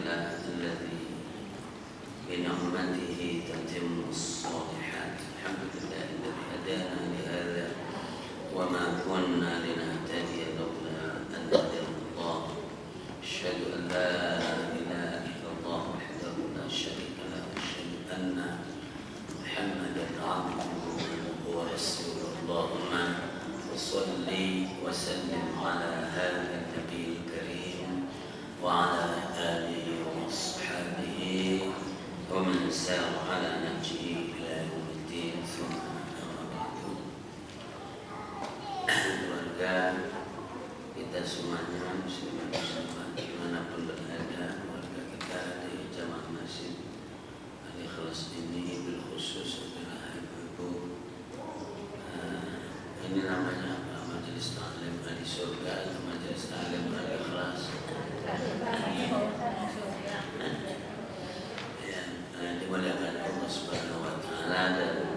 لله الذي بنعمته تتم الصالحات. الحمد لله الذي هدانا لهذا وما كنا لنهتدي لولا أن هدانا الله. أشهد أن لا إله إلا الله وحده لا شريك له وأشهد أن محمدا عبده ورسوله. اللهم صل وسلم على هذا النبي الكريم وعلى آله وأصحابه ومن سار على نهجه إلى يوم الدين. ثم أما بعد. Keluarga kita semuanya, muslimin muslimat dimanapun berada, keluarga kita di Jamaah Masjid Al-Ikhlas ini, bil khusus adalah ibu-ibu. Ini namanya apa? Majelis Ta'lim di surga atau Majelis Ta'lim Al-Ikhlas? Dimuliakan Allah Subhanahu wa Ta'ala dan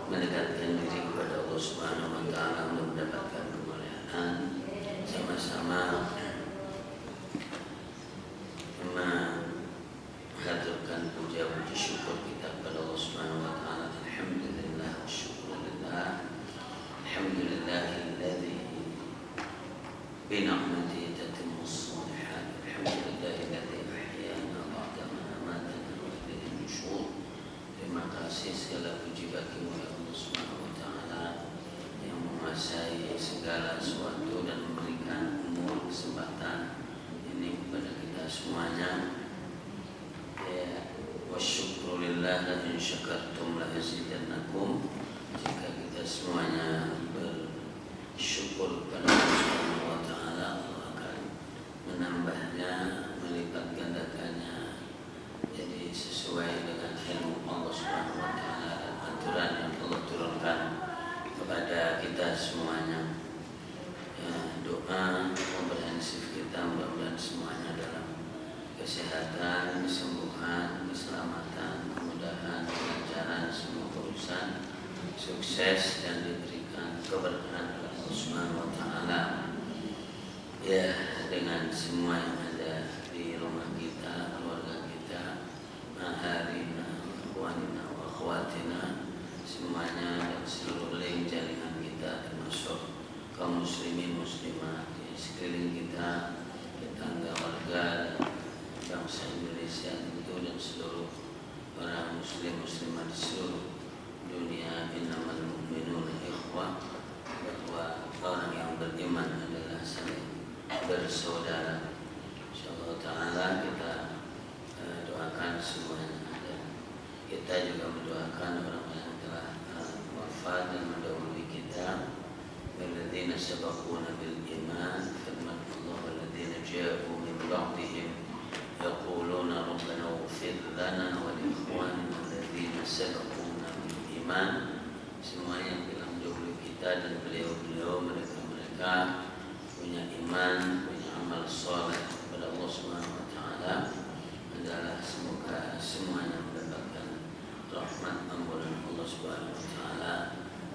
mendekatkan diri kepada Allah Subhanahu wa Ta'ala untuk mendapatkan kemuliaan. Sama-sama mengaturkan puja-puji syukur kita kepada Allah Subhanahu wa Ta'ala. Alhamdulillah wa syukurillah. Alhamdulillahilladzi bi ni'matihi tatimmu shalihat. Alhamdulillahilladzi ahyana ba'da ma amatana wa ilaihi nusyur. Terima kasih, segala puji bagimu ya Allah Subhanahu wa Ta'ala yang menguasai segala sesuatu dan memberikan umur kesempatan ini kepada kita semuanya. Ya, wa syukurillah la in syakartum la azidannakum. Jika kita semuanya bersyukur kepada Allah Subhanahu wa Ta'ala, Allah akan menambahnya, melipat gandakannya, jadi sesuai dengan ilmu Allah Subhanahu wa Ta'ala dan aturan yang Allah turunkan kepada kita semuanya. Ya, doa komprehensif kita mudah-mudahan semuanya dalam kesehatan, kesembuhan, keselamatan, kemudahan, kelancaran semua urusan, sukses dan diberikan keberkahan oleh Allah Subhanahu wa Ta'ala. Ya, dengan semua yang ada di rumah kita, keluarga kita, maharina, ikhwanina wa akhwatina, semuanya dan seluruh link jaringan kita, termasuk kaum muslimin muslimat di sekeliling kita, tetangga, warga dan bangsa Indonesia tentu, dan seluruh orang muslim muslimat di seluruh dunia. Innamal mu'minuna ikhwah, bahwa orang yang beriman adalah saling bersaudara. Insyaallah Ta'ala kita doakan semuanya, dan kita juga mendoakan orang-orang yang telah wafat dan mendahului kita. Walladzina sabaquna bil iman, firman Allah, walladzina ja'u min ba'dihim yaquluna rabbana ighfir lana wa li ikhwanina alladzina sabaquna bil iman. Semua yang telah mendahului kita dan beliau-beliau, mereka punya iman, punya amal saleh kepada Allah Subhanahu wa Ta'ala, adalah semoga semuanya mendapatkan rahmat ampunan Allah Subhanahu wa Ta'ala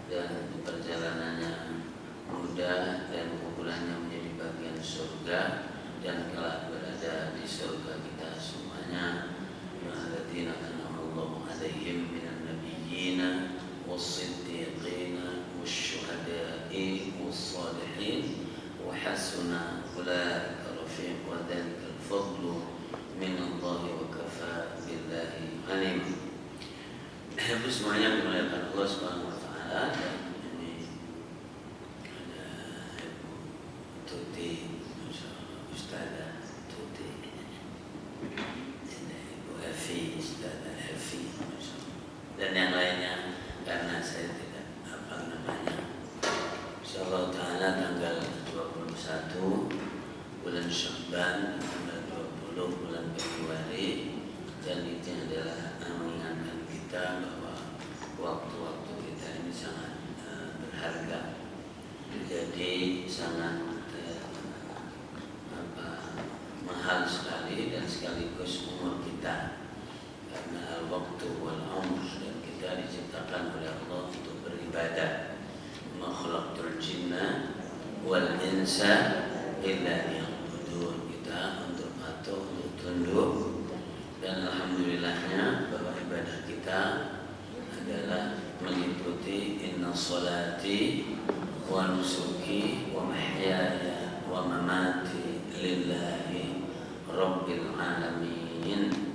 dan perjalanannya mudah dan kuburannya menjadi bagian surga, dan kelak berada di surga kita semuanya. Alladzina an'ama Allahu 'alaihim minan nabiyyina was-siddiqina wasyuhada'i was-salihin wa hasuna ulaika rafiqa wa dzalikal fadlu minallahi wa kafa billahi alim. Itu semuanya dimuliakan Allah Subhanahu wa Ta'ala. Dan ini ada Ibu Tuti, Ustazah Tuti, ada Ibu Hafi, Ustazah Hafi, dan yang lainnya, karena saya tidak hafal namanya. Insyaallah Ta'ala tanggal 21 bulan Sya'ban, tanggal 20 bulan Februari, dan itu adalah mengingatkan kita bahwa waktu-waktu kita ini sangat berharga, jadi sangat mahal sekali, dan sekaligus umur kita, karena al-waktu wal-umr, dan kita diciptakan oleh Allah untuk beribadah. Ma khalaqtul jinna wal insa illa liya'budun. Kita untuk patuh, untuk tunduk maknanya bahwa ibadah kita adalah meliputi inna sholati wa nusuki wa mahyaya wa mamati lillahi rabbil alamin.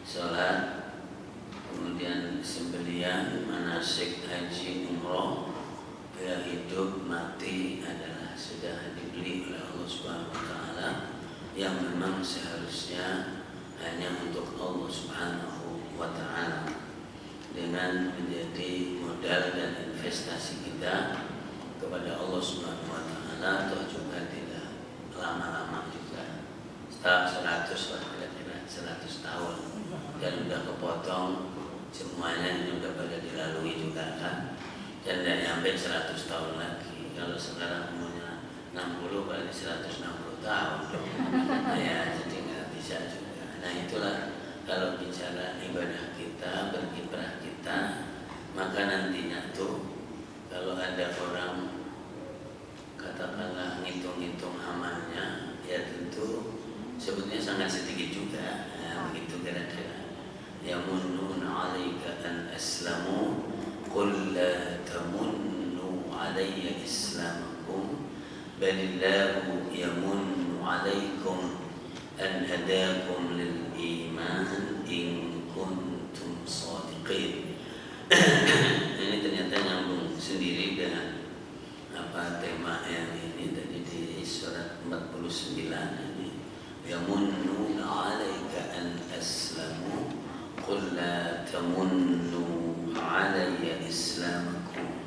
Salat, kemudian sembelihan, manasik haji umroh, ya hidup mati adalah sudah dibeli oleh Allah Subhanahu wa taala, yang memang seharusnya hanya untuk Allah Subhanahu wa taala, dengan menjadi modal dan investasi kita kepada Allah Subhanahu wa taala. Toh juga tidak lama-lama juga, setelah 100 lah, kira-kira 100 tahun dan udah kepotong semuanya, ini udah pada dilalui juga kan, dan tidak nyampe 100 tahun lagi. Kalau sekarang umurnya 60 berarti 160 tahun ya, jadi nggak bisa juga. Nah itulah kalau bicara ibadah kita, berkiprah kita, maka nantinya tuh kalau ada orang katakanlah ngitung-ngitung amalnya, ya tentu sebetulnya sangat sedikit juga, begitu kira-kira. Yamunnuna 'alaika an aslamu qul la tamunnu 'alayya islamakum balillahu yamunnu 'alaikum an hadakum lil iman in kuntum shadiqin. Ini ternyata nyambung sendiri dengan apa tema yang ini tadi di surat 49 ini. Yamunnuna 'alaika an aslamu qul la tamunnu 'alayya islamakum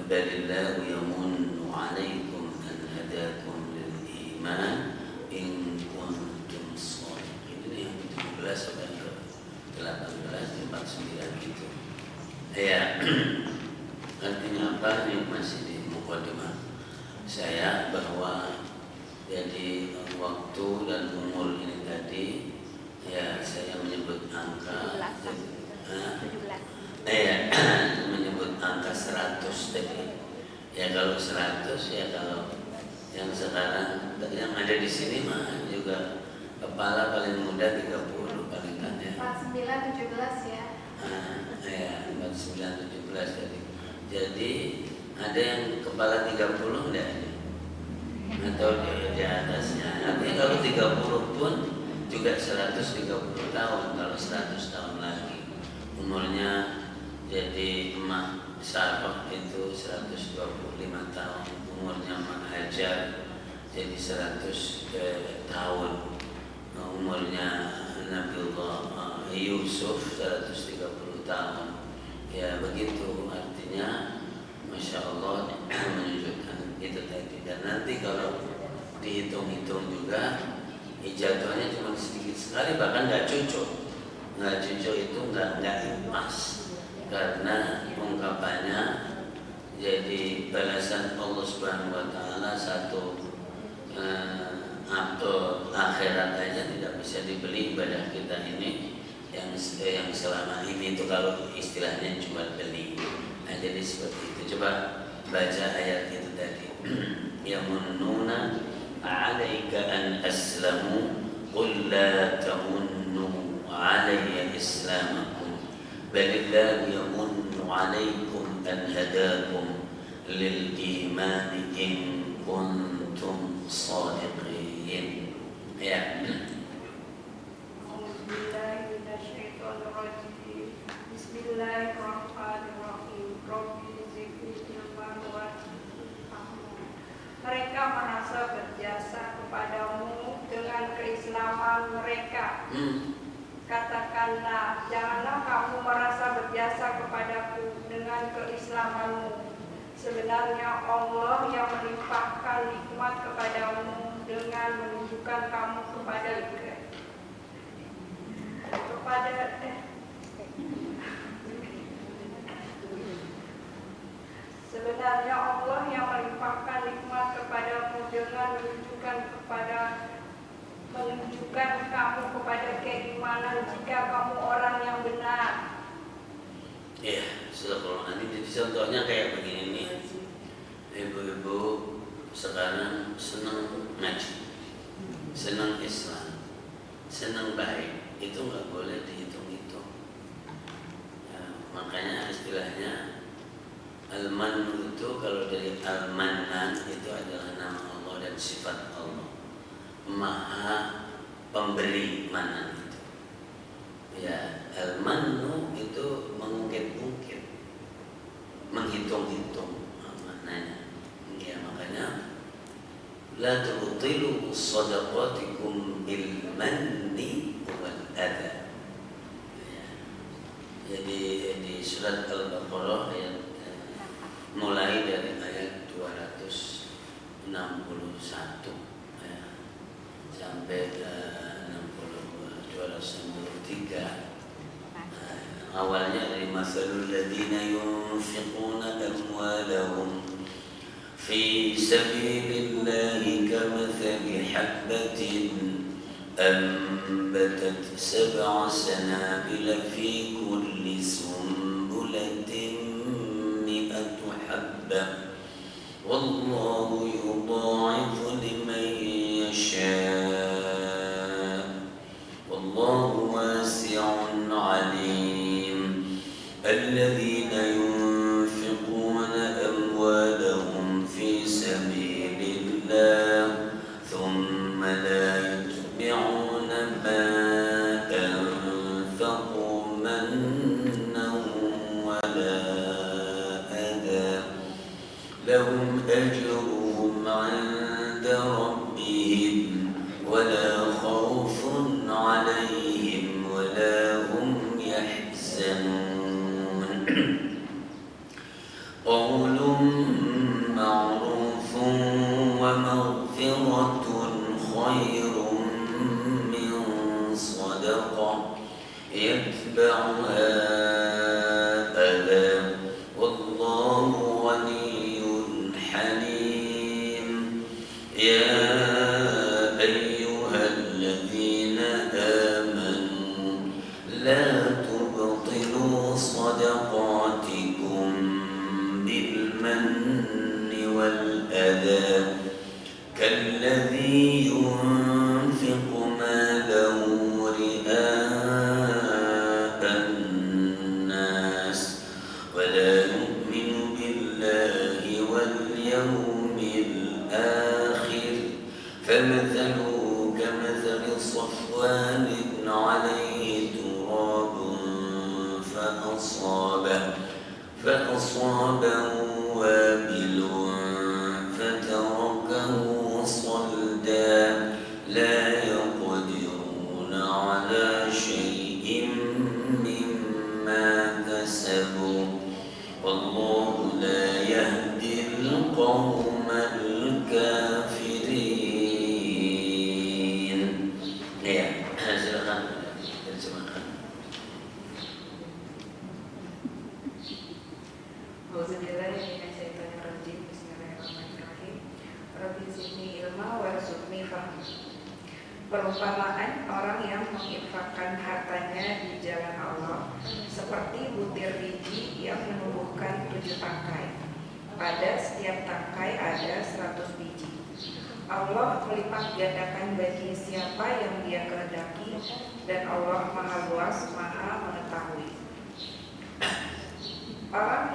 balillahu yamunnu 'alaikum an hadakum lil iman in kuntum shadiqin. Ini yang 17 sampai ke 18 49 gitu. Ya. Artinya apa? Ini masih di mukadimah saya, bahwa jadi waktu dan umur ini tadi, ya saya menyebut angka 17. Menyebut angka 100 tadi. Ya kalau 100, ya kalau yang sekarang yang ada di sini mah juga kepala paling muda 30 paling kan ya. 49 17 ya. Ya 49 17 tadi. Jadi ada yang kepala 30 enggak ada? Atau di atasnya. Artinya kalau 30 pun juga 130 tahun. Kalau 100 tahun lagi umurnya, jadi Emak Sarah itu 125 tahun. Umurnya Emak Hajar jadi 100 tahun. Umurnya Nabiullah Yusuf 130 tahun. Ya begitu, artinya Masya Allah menunjukkan itu tadi. Dan nanti kalau dihitung-hitung juga, jatuhnya cuma sedikit sekali, bahkan nggak cocok. Nggak cocok itu nggak pas, karena ungkapannya jadi balasan Allah Subhanahu wa taala satu akhirat aja tidak bisa dibeli ibadah kita ini yang selama ini itu kalau istilahnya cuma beli. Nah, jadi seperti itu. Coba baca ayat itu tadi. Yamunnuna 'alaika an aslamu qul la tamunnu 'alayya islamakum balillahu yamunnu 'alaikum an hadakum lil iman in kuntum shadiqin. Ya. Bismillahirrahmanirrahim. Mereka merasa berjasa kepadamu dengan keislaman mereka. Katakanlah, janganlah kamu merasa berjasa kepadaku dengan keislamanmu. Sebenarnya Allah yang melimpahkan nikmat kepadamu dengan menunjukkan kamu kepada Sebenarnya Allah yang melimpahkan nikmat kepadamu dengan menunjukkan kamu kepada keimanan jika kamu orang yang benar. Ya, kalau nanti jadi contohnya kayak begini nih. Ibu-ibu sekarang senang ngaji, senang Islam, senang baik itu nggak boleh dihitung-hitung. Ya, makanya istilahnya al-mannu itu kalau dari al-mannan itu adalah nama Allah dan sifat Allah, maha pemberi manan itu. Ya, al-mannu itu mengungkit-ungkit, menghitung-hitung maknanya. Ya, makanya la tubtilu shadaqatikum bil manni wal adha. Ya. Jadi di surat Al-Baqarah ayat mulai dari ayat 261 ya, sampai 293. Awalnya dari masalul ladzina yunfiquna amwalahum fi sabilillahi kamathali habbatin anbatat sab'a sanabila fi kulli sumbulatin mi'atu habbah wallahu yudha'ifu liman yasha' wallahu wasi'un 'alim. الذين ينفقون أموالهم في سبيل الله ثم لا يتبعون ما أنفقوا منا ولا أذى لهم أجرهم عند ربهم ولا خوف عليهم ولا هم يحزنون. قول معروف ومغفرة خير من صدقة يتبعها أذى والله غني حليم. يا أيها الذين آمنوا لا تبطلوا صدقاتكم بالمن والأذى كالذي ينفق ماله رئاء الناس ولا يؤمن بالله واليوم الآخر فمثله كمثل صفوان عليه تراب فأصابه وابل فتركه صلدا لا يقدرون على شيء مما كسبوا والله لا يهدي القوم الكافرين. Ya, silakan terjemahkan. Bismillahirrahmanirrahim. Rabbi zidni ilma warzuqni fahma. Perumpamaan orang yang menginfakkan hartanya di jalan Allah seperti butir biji yang menumbuhkan 7 tangkai. Pada setiap tangkai ada 100 biji. Allah melipat gandakan bagi siapa yang Dia kehendaki dan Allah Maha Luas, Maha Mengetahui. Orang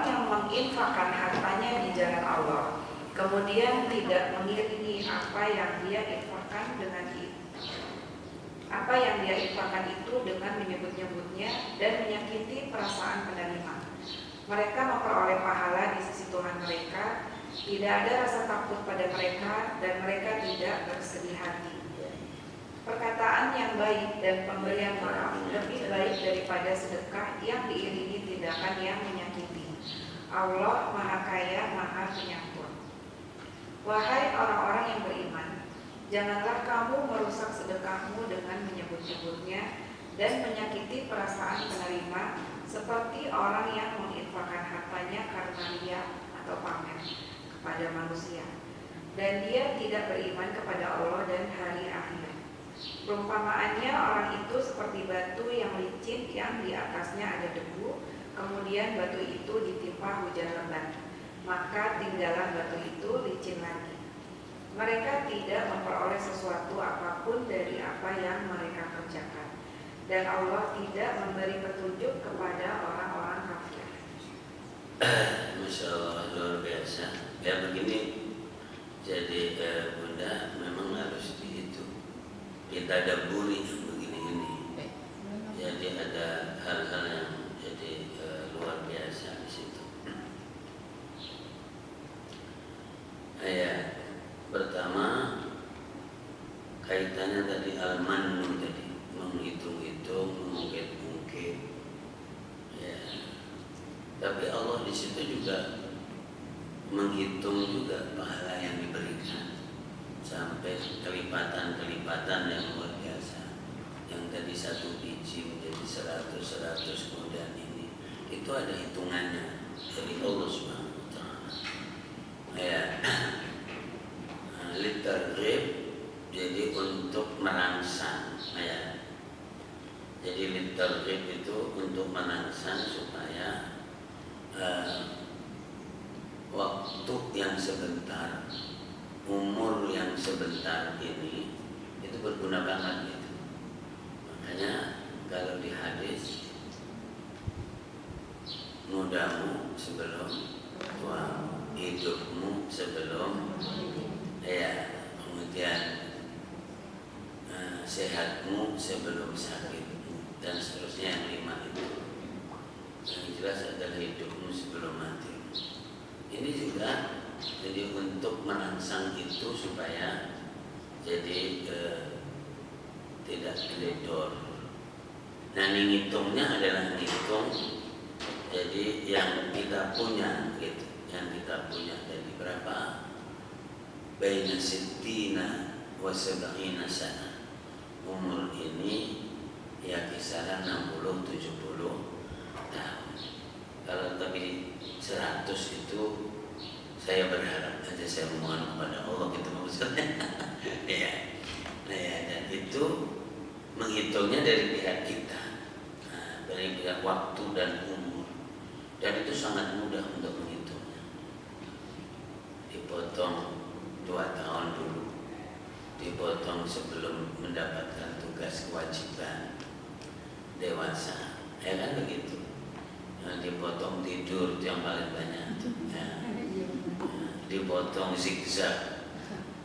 yang menginfakkan hartanya di jalan Allah kemudian tidak mengiringi apa yang dia infakkan itu dengan menyebut-nyebutnya dan menyakiti perasaan penerima. Mereka memperoleh pahala di sisi Tuhan mereka, tidak ada rasa takut pada mereka dan mereka tidak bersedih hati. Perkataan yang baik dan pemberian maaf lebih baik daripada sedekah yang diiringi tindakan yang menyakiti. Allah Maha Kaya, Maha Penyampur. Wahai orang-orang yang beriman, janganlah kamu merusak sedekahmu dengan menyebut-nyebutnya dan menyakiti perasaan penerima seperti orang yang menginfakkan hartanya karena ria atau pamer kepada manusia dan dia tidak beriman kepada Allah dan hari akhir. Perumpamaannya orang itu seperti batu yang licin yang di atasnya ada debu, kemudian batu itu ditimpa hujan lebat, maka tinggallah batu itu licin lagi. Mereka tidak memperoleh sesuatu apapun dari apa yang mereka kerjakan, dan Allah tidak memberi petunjuk kepada orang-orang kafir. Masya Allah, luar biasa. Ya begini, jadi Bunda memang harus ditadaburi begini-gini. Jadi ada hal-hal yang jadi luar biasa di situ. Ayat pertama kaitannya tadi al-mannu tadi, menghitung-hitung, mengungkit-ungkit. Ya. Tapi Allah di situ juga menghitung juga pahala yang diberikan sampai kelipatan-kelipatan yang luar biasa. Yang tadi 1 biji menjadi 100 kemudian ini, itu ada hitungannya dari Allah Subhanahu wa taala. Ya. Litarghib, jadi untuk merangsang, ya. Jadi litarghib itu untuk merangsang supaya waktu yang sebentar, umur yang sebentar ini itu berguna banget gitu. Makanya kalau di hadis, mudamu sebelum tuamu, hidupmu sebelum kemudian sehatmu sebelum sakitmu, dan seterusnya yang 5 itu. Yang jelas adalah hidupmu sebelum mati. Ini juga jadi untuk merangsang itu supaya jadi tidak teledor. Nah, ngitungnya adalah ngitung jadi yang kita punya gitu, yang kita punya dari berapa? Baina sittina wa sab'ina sana. Umur ini ya kisaran 60-70 tahun. Kalau tadi 100 itu saya berharap aja, saya mohon kepada Allah gitu maksudnya. Ya. Dan itu menghitungnya dari pihak kita, dari pihak waktu dan umur, dan itu sangat mudah untuk menghitungnya. Dipotong 2 tahun dulu, dipotong sebelum mendapatkan tugas kewajiban dewasa, ya kan begitu. Dipotong tidur yang paling banyak, dipotong zigzag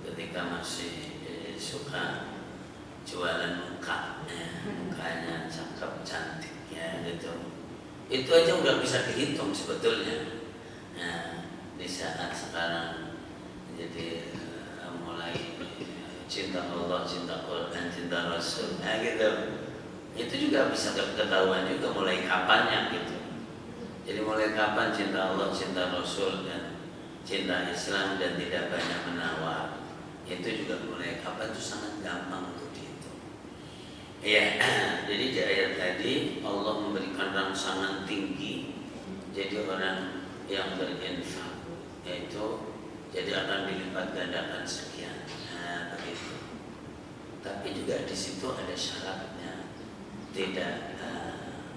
ketika masih suka jualan muka, mukanya cakep cantik ya gitu. Itu aja udah bisa dihitung sebetulnya. Di saat sekarang jadi mulai cinta Allah, cinta Quran, cinta Rasul, gitu. Itu juga bisa ketahuan juga mulai kapannya gitu. Jadi mulai kapan cinta Allah, cinta Rasul, dan cinta Islam dan tidak banyak menawar, itu juga mulai kapan itu sangat gampang untuk dihitung. Ya, jadi di ayat tadi Allah memberikan rangsangan tinggi. Jadi orang yang berinfak yaitu jadi akan dilipat gandakan sekian, begitu. Tapi juga di situ ada syaratnya, tidak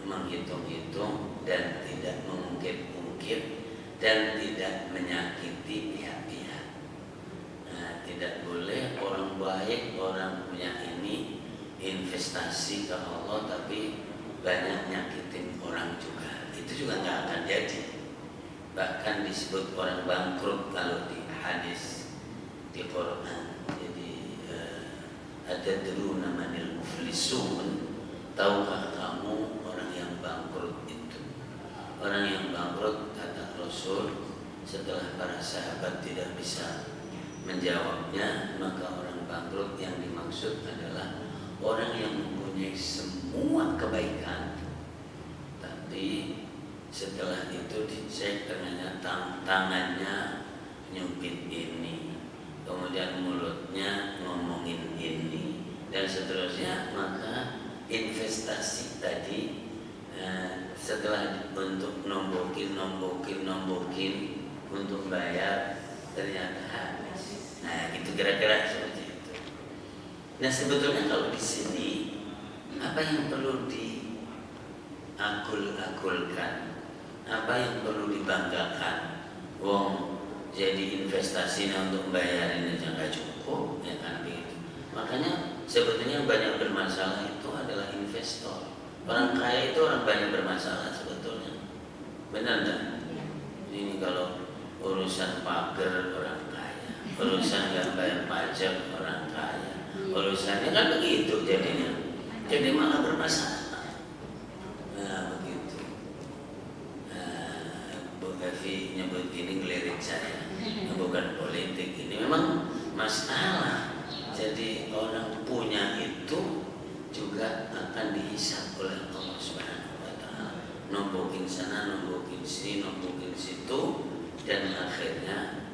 menghitung-hitung dan tidak mengungkit-ungkit dan tidak menyakiti pihak-pihak. Tidak boleh orang baik, orang punya ini investasi ke Allah tapi banyak nyakitin orang juga, itu juga nggak akan jadi. Bahkan disebut orang bangkrut kalau di hadis di Quran. Jadi atadruna manil muflisun, tahukah kamu orang yang bangkrut itu? Orang yang bangkrut, kata Rasul, setelah para sahabat tidak bisa menjawabnya, maka orang bangkrut yang dimaksud adalah orang yang mempunyai semua kebaikan, tapi setelah itu dicek ternyata tangannya nyubit ini, kemudian mulutnya ngomongin ini, dan seterusnya. Maka investasi tadi setelah untuk nombokin untuk bayar ternyata habis. Nah, itu kira-kira seperti itu. Nah, sebetulnya kalau di sini apa yang perlu diagul-agulkan, apa yang perlu dibanggakan? Wong jadi investasinya untuk bayarin aja nggak cukup. bermasalah itu adalah investor. Orang kaya itu orang banyak bermasalah sebetulnya. Benar enggak? Ini kalau urusan pagar orang kaya, urusan nggak bayar pajak orang kaya, urusannya kan begitu jadinya. Jadi malah bermasalah. Nah begitu. Bu Gavi nyebut ini ngelirik saya, bukan politik, ini memang masalah. Jadi orang punya itu juga akan dihisab oleh Allah Subhanahu wa taala. Nombokin sana, nombokin sini, nombokin situ, dan akhirnya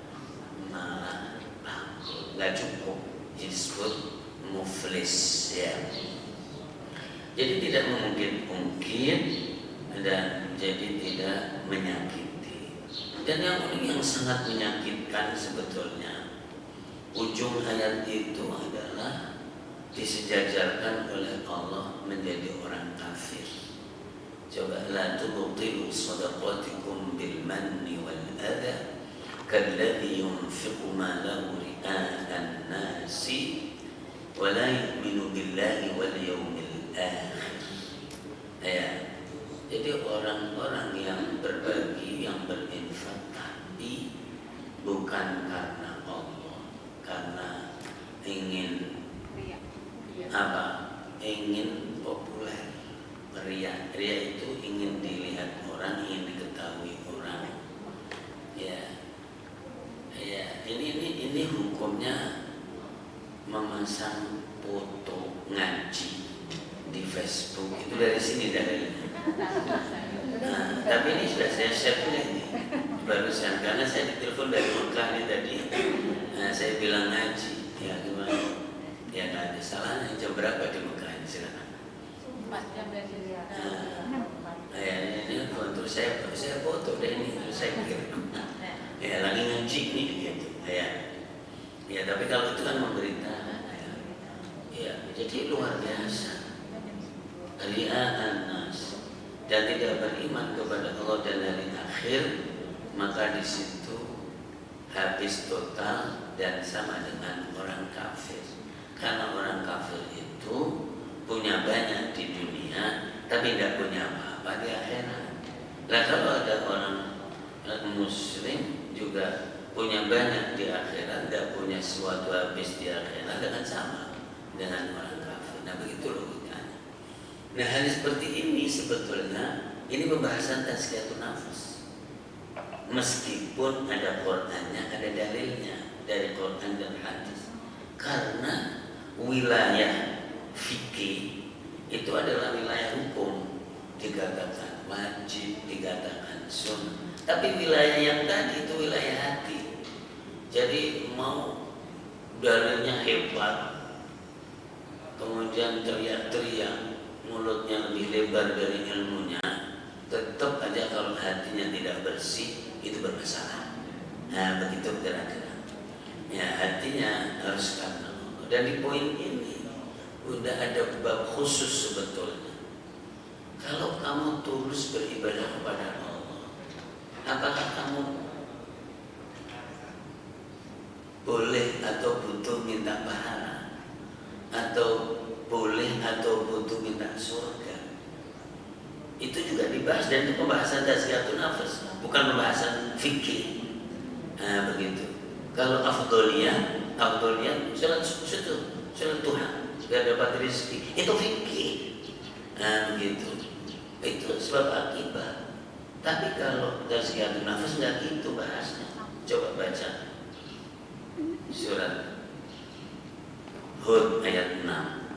malah bangkrut, nggak cukup, disebut muflis ya. Jadi tidak memungkin-mungkin dan jadi tidak menyakiti. Dan yang sangat menyakitkan sebetulnya ujung ayat itu adalah disejajarkan oleh Allah menjadi orang kafir. Coba la tubtilu shadaqatikum bil manni wal adha kalladhi yunfiqu malahu ri'a'an nasi wa la yu'minu billahi wal yawmil akhir. Ya. Jadi orang-orang yang berbagi, yang berinfak tapi bukan karena Allah, karena ingin apa? Ingin populer, ria. Ria itu ingin dilihat orang, ingin diketahui orang. Ya, ya. Ini hukumnya memasang foto ngaji di Facebook itu dari sini dalilnya. Nah, tapi ini sudah saya share ini barusan karena saya ditelepon dari Mekah ini tadi. Nah, saya bilang ngaji, ya gimana? Ya nggak ada salahnya. Jam berapa di Mekah ini silakan? 4 jam dari sini. Ya ini foto saya foto deh ini terus saya kirim. Ya lagi ngaji nih gitu. Ya tapi kalau itu kan memberitakan. Ya jadi luar biasa. Ria'an nas dan tidak beriman kepada Allah dan hari akhir, maka di situ habis total dan sama dengan orang kafir. Karena orang kafir itu punya banyak di dunia tapi tidak punya apa-apa di akhirat. Nah kalau ada orang muslim juga punya banyak di akhirat, tidak punya sesuatu habis di akhirat, dengan sama dengan orang kafir. Nah begitu loh. Nah hal seperti ini sebetulnya ini pembahasan tazkiyatun nafs. Meskipun ada Qur'annya, ada dalilnya dari Qur'an dan hadis. Karena wilayah fikih itu adalah wilayah hukum, dikatakan wajib, dikatakan sunnah. Tapi wilayah yang tadi itu wilayah hati. Jadi mau dalilnya hebat, kemudian teriak-teriak, mulutnya lebih lebar dari ilmunya, tetap aja kalau hatinya tidak bersih itu bermasalah. Nah begitu kira-kira. Ya hatinya harus karena Allah. Dan di poin ini udah ada bab khusus sebetulnya. Kalau kamu tulus beribadah kepada Allah, apakah kamu boleh atau butuh minta pahala, atau boleh atau butuh minta surga? Itu juga dibahas dan itu pembahasan tazkiyatun nafs, bukan pembahasan fikih. Nah begitu. Kalau afdoliyah salat Tuhan biar dapat rezeki, itu fikih. Nah begitu. Itu sebab akibat. Tapi kalau tazkiyatun nafs nggak gitu bahasnya. Coba baca surat Hud ayat 6.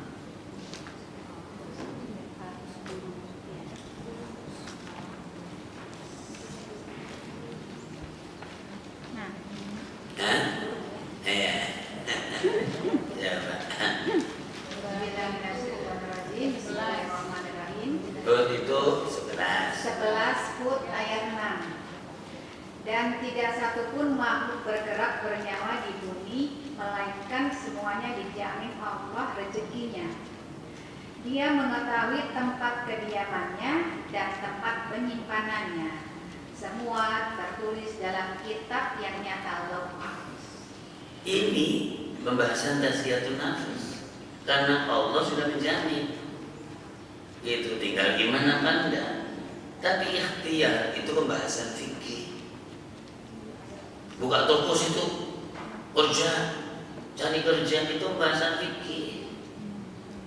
Hud itu 11 Hud ayat 6. Dan tidak satupun makhluk bergerak bernyawa di bumi, melainkan semuanya dijamin Allah rezekinya. Dia mengetahui tempat kediamannya dan tempat penyimpanannya. Semua tertulis dalam kitab yang nyata Lauh Mahfuz. Ini pembahasan tazkiyatun nafs. karena Allah sudah menjamin. Itu tinggal gimana kan enggak. Tapi ikhtiar itu pembahasan fikih. Buka toko situ kerja, cari kerja itu pembahasan fikih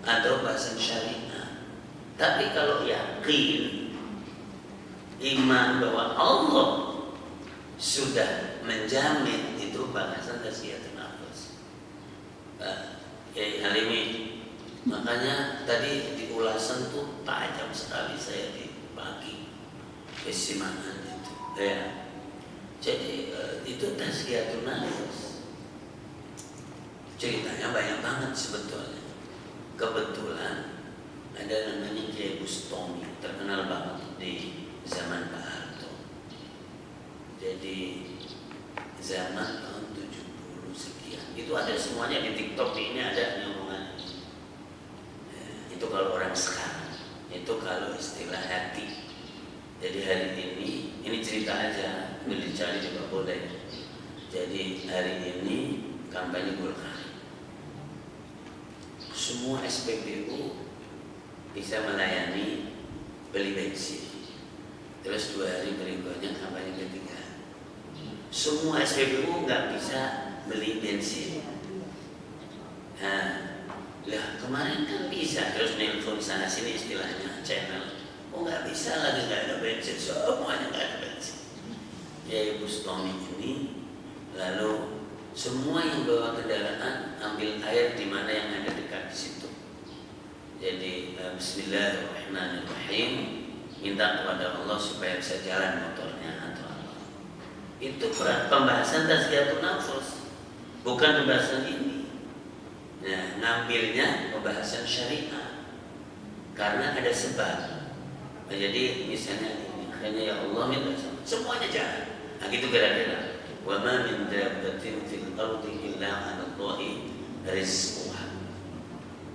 atau bahasan syariah. Tapi kalau yakin iman bahwa Allah sudah menjamin, itu bahasan tazkiyatun nafs. Kiai Halimi, makanya tadi di ulasan tuh tajam sekali saya di pagi kesimangan itu. Ya. Jadi itu tazkiyatun nafs. Ceritanya banyak banget sebetulnya. Kebetulan ada namanya Kiai Bustami, terkenal banget di zaman Pak Harto. Jadi zaman tahun 70 sekian. Itu ada semuanya di TikTok ini, ada omongan. Itu kalau orang sekarang, itu kalau istilah hati. Jadi hari ini cerita aja, ini dicari juga boleh. Jadi hari ini kampanye Golkar. Semua SPBU bisa melayani beli bensin. Terus 2 hari berikutnya kampanye ketiga. Semua SPBU nggak bisa beli bensin. Nah, lah kemarin kan bisa, terus nelfon sana sini istilahnya channel. Oh nggak bisa lagi, nggak ada bensin, semuanya nggak ada bensin. Ya Ibu Stomi ini, lalu semua yang bawa kendaraan ambil air di mana yang ada dekat di situ. Jadi Bismillahirrahmanirrahim, minta kepada Allah supaya bisa jalan motornya atau apa. Itu pembahasan tazkiyatun nafs, bukan pembahasan ini. Nah, ngambilnya pembahasan syariah karena ada sebab. Nah, jadi misalnya ini, hanya ya Allah minta semuanya jalan. Nah, gitu kira-kira. Wa ma min dabbatin fil ardi illa 'ala Allahi rizquha.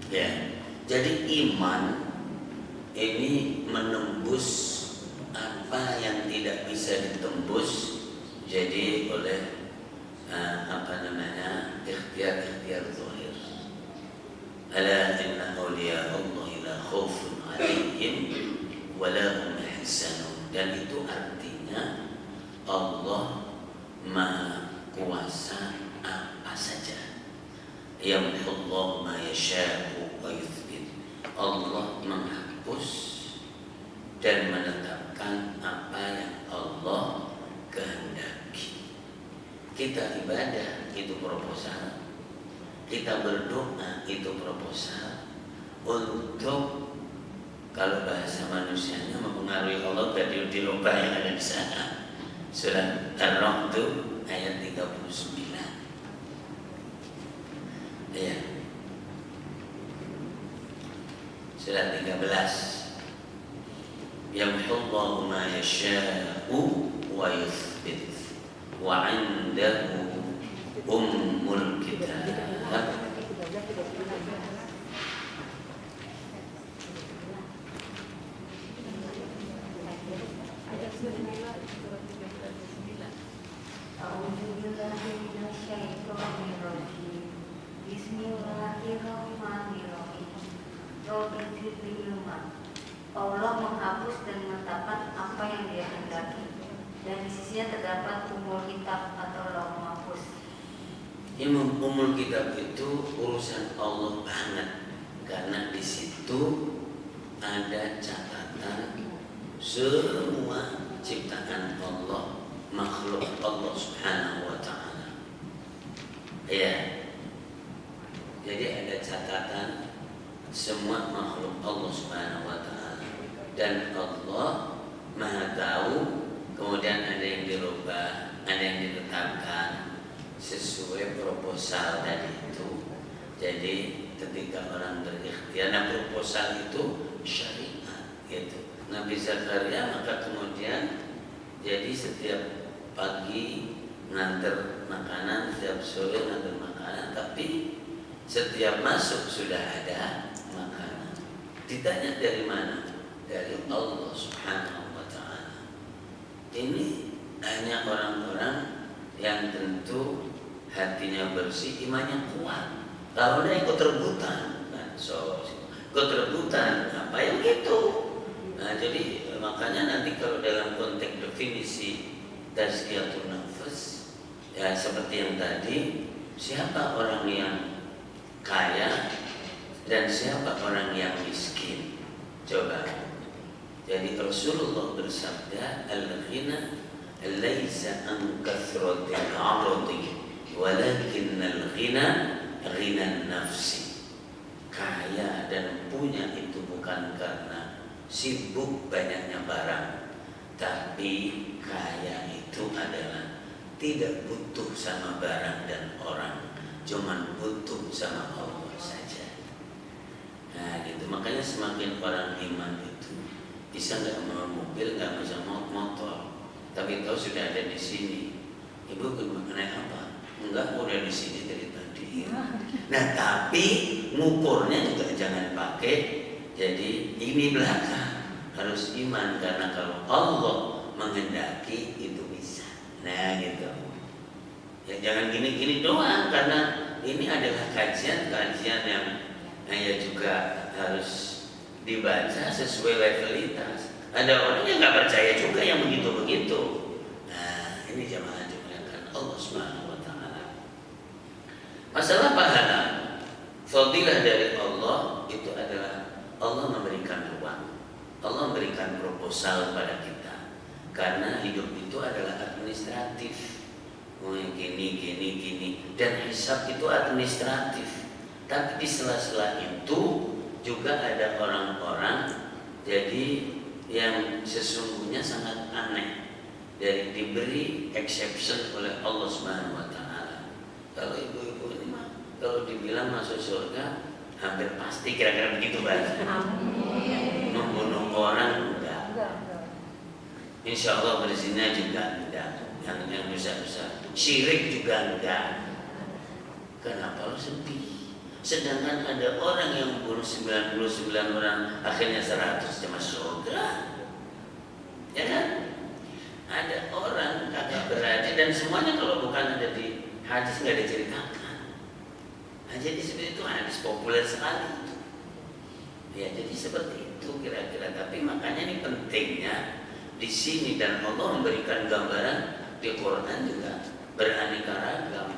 Ya. Jadi iman ini menembus apa yang tidak bisa ditembus. Jadi oleh ikhtiar zahir. Ala inna awliya Allah la khaufun 'alaihim wa la hum yahzanun. Dan itu artinya Allah Maha Kuasa apa saja. Yamhullahu ma yasha'u wa yuthbit. Allah menghapus dan menetapkan apa yang Allah kehendaki. Kita ibadah itu proposal, kita berdoa itu proposal untuk, kalau bahasa manusianya, mempengaruhi Allah berarti dirubah yang ada di sana. Surat Ar-Ra'd ayat 39. Ya. Surat 13. Yamhullahu ma yasha'u wa yuthbit wa 'indahu ummul kitab. Allah menghapus dan menetapkan apa yang Dia kehendaki, dan di sisinya terdapat umul kitab atau lauh mahfuz. Umul kitab itu urusan Allah banget, karena di situ ada catatan semua ciptaan Allah, makhluk Allah Subhanahu wa Ta'ala. Ya. Jadi ada catatan semua makhluk Allah Subhanahu wa Ta'ala. Dan Allah Maha tahu. Kemudian ada yang dirubah, ada yang ditetapkan sesuai proposal tadi itu. Jadi ketika orang berikhtiar, nah proposal itu syariat gitu. Nabi Zakaria maka kemudian jadi setiap pagi nganter makanan, setiap sore nganter makanan, tapi setiap masuk sudah ada makanan. Ditanya dari mana? Dari Allah Subhanahu wa Ta'ala. Ini hanya orang-orang yang tentu hatinya bersih, imannya kuat. Kalau dia ikut rebutan, Kok rebutan apa yang itu. Nah, jadi makanya nanti kalau dalam konteks definisi tazkiyatun nafs, ya seperti yang tadi, siapa orang yang kaya dan siapa orang yang miskin. Coba. Jadi Rasulullah bersabda, al-ghina laisa an kathratil 'aradi walakin al-ghina ghina nafsi. Kaya dan punya itu bukan karena sibuk banyaknya barang, tapi kaya itu adalah tidak butuh sama barang dan orang, cuman butuh sama Allah saja. Nah gitu, makanya semakin orang iman itu bisa nggak mau mobil, nggak bisa mau motor, tapi tahu sudah ada di sini. Ibu naik apa? Enggak, udah di sini dari tadi. Nah tapi ngukurnya juga jangan pakai jadi ini belakang, harus iman, karena kalau Allah menghendaki itu bisa. Nah gitu. Ya jangan gini-gini doang, karena ini adalah kajian yang ya juga harus dibaca sesuai levelitas. Ada orang yang nggak percaya juga yang begitu-begitu. Nah ini jamaah dimuliakan Allah Subhanahu wa Ta'ala. Masalah pahala, fadilah dari Allah itu adalah Allah memberikan ruang, Allah memberikan proposal pada kita. Karena hidup itu adalah administratif, gini, dan hisab itu administratif. Tapi di sela-sela itu juga ada orang-orang jadi yang sesungguhnya sangat aneh, dari diberi exception oleh Allah Subhanahu wa Ta'ala. Kalau ibu-ibu ini mah kalau dibilang masuk surga hampir pasti, kira-kira begitu bahasa. Membunuh orang enggak. Insya Allah berzina juga enggak. Yang dosa-dosa syirik juga enggak. Kenapa lo sedih? Sedangkan ada orang yang bunuh 99 orang, akhirnya 100 masuk surga. Ya kan? Ada orang kagak berhaji dan semuanya kalau bukan ada di hadis nggak diceritakan. Nah, jadi seperti itu hadis populer sekali. Ya, jadi seperti itu kira-kira. Tapi makanya ini pentingnya di sini, dan Allah memberikan gambaran di Quran juga beraneka ragam.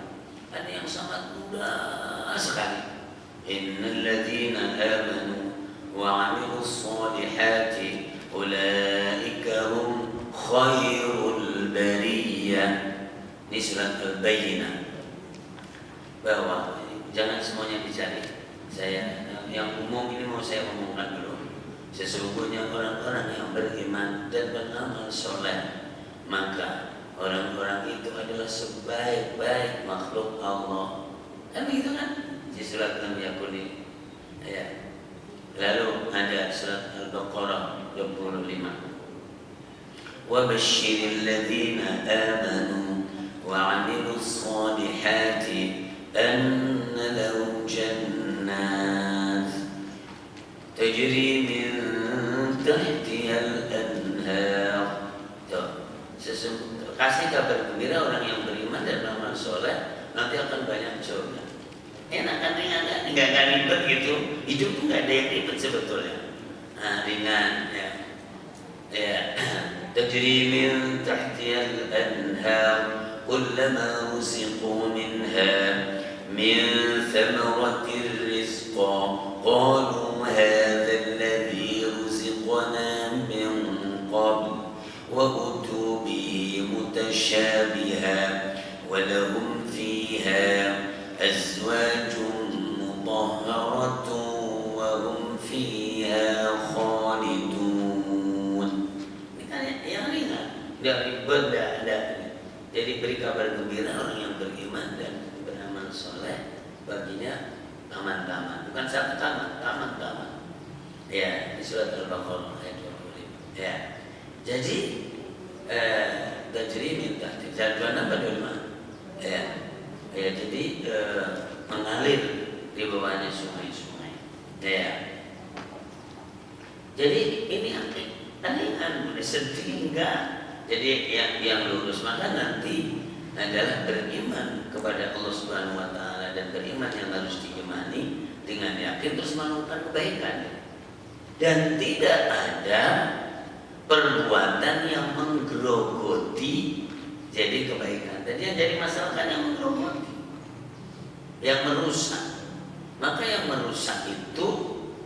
Ada yang sangat mudah sekali. Innal ladzina amanu wa 'amilus shalihati ulaika hum khairul bariyah. Ini surat Al-Bayyinah. Bahwa jangan semuanya dicari. Saya yang umum ini mau saya omongkan dulu. Sesungguhnya orang-orang yang beriman dan beramal soleh, maka orang-orang itu adalah sebaik-baik makhluk Allah. Kan begitu kan? Di surat Al-Yakun ini. Ya. Lalu ada surat Al-Baqarah 25. Wa basyiril ladzina amanu wa 'amilus shalihati anna lahum jannat tajri min tahtihal anhar. Kasih kabar gembira orang yang beriman dan beramal soleh, nanti akan banyak surga. Enak kan, ringan kan? Nggak ribet gitu. Hidup tuh nggak ada yang ribet sebetulnya. Nah, ringan ya. Ya. Tajri min tahtihal anhar kullama ruziqu minha min thamaratir rizqa qalu hadha alladhi ruziqna min qabl wa utu bihi mutashabiha wa lahum fiha azwajun mutahharatun wa hum fiha khalidun. Ini kan yang ringan, tidak ribet, tidak ada. Jadi beri kabar gembira orang yang beriman dan beramal soleh, baginya taman-taman, bukan satu taman. Ya, di surat Al-Baqarah ayat 25. Ya. Jadi tajri min tahti jadwana pada ya. Ya, jadi mengalir di bawahnya sungai-sungai. Ya. Jadi ini ringan, sedih enggak. Jadi yang lurus, maka nanti adalah beriman kepada Allah Subhanahu wa Ta'ala dan beriman yang harus diimani dengan yakin terus melakukan kebaikan. Dan tidak ada perbuatan yang menggerogoti jadi kebaikan. Jadi yang jadi masalah kan yang menggerogoti, yang merusak. Maka yang merusak itu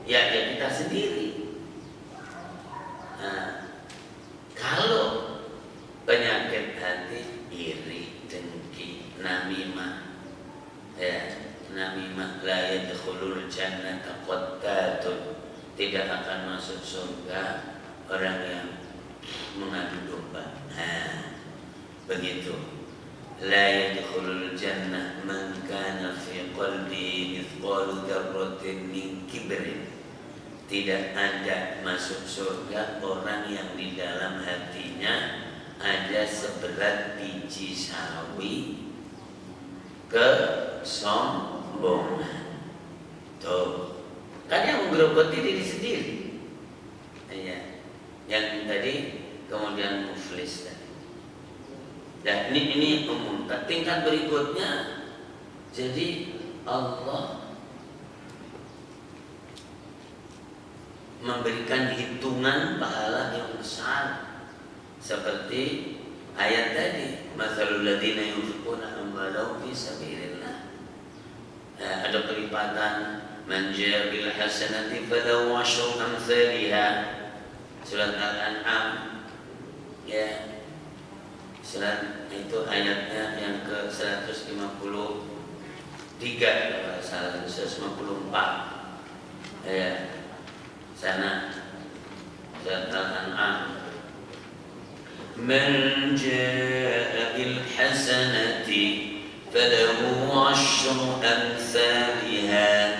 ya kita sendiri. Nah, kalau penyakit hati, iri, dengki, namimah, namimah la yadkhulul jannata qattatun, tidak akan masuk surga orang yang mengadu domba. Begitu. La yadkhulul jannah man kana fi qalbihi mithqalu dzarratin min kibrin. Tidak ada masuk surga orang yang di dalam hatinya ada seberat biji sawi kesombongan. Tuh, kan yang menggerogoti diri sendiri. Ya, yang tadi kemudian muflis tadi. Dan ini umum. Tingkat berikutnya, jadi Allah memberikan hitungan pahala yang besar. Seperti ayat tadi, matsalul ladzina yunfiquna amwalahum fi sabilillah. Ada kelipatan, man jaa bil hasanati falahu asyru amsalihha. Surat Al-An'am. Ya. Surat itu ayatnya yang ke 153 kalau salah, 154. Ya. Sana surat Al-An'am. Man jaa bil hasanati falahu asyru amsalihha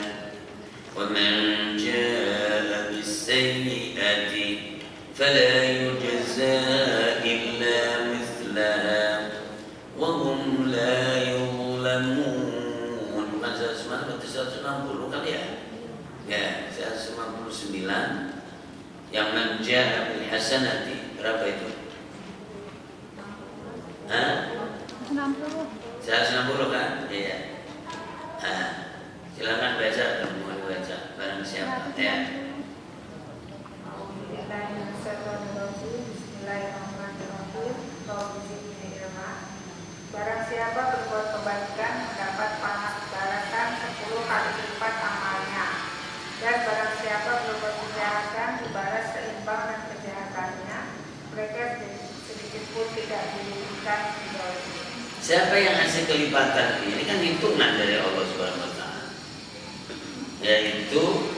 wa man jaa bis sayyi'ati fala yujza illa mithlaha wa hum la yuzlamun. Masa 160 kali ya? Ya, 159. Yang man jaa bil hasanati berapa itu? 160 kan? Iya. Silakan baca, kamu mau baca barang siapa? Ya. Barang siapa berbuat kebaikan mendapat balasan 10 kali lipat amalnya. Dan barang siapa berbuat kejahatan dibalas seimbang dengan kejahatannya. Mereka sedikit pun tidak dirugikan di bawah ini. Siapa yang ngasih kelipatan ini kan hitungan dari Allah Subhanahu wa taala. Yaitu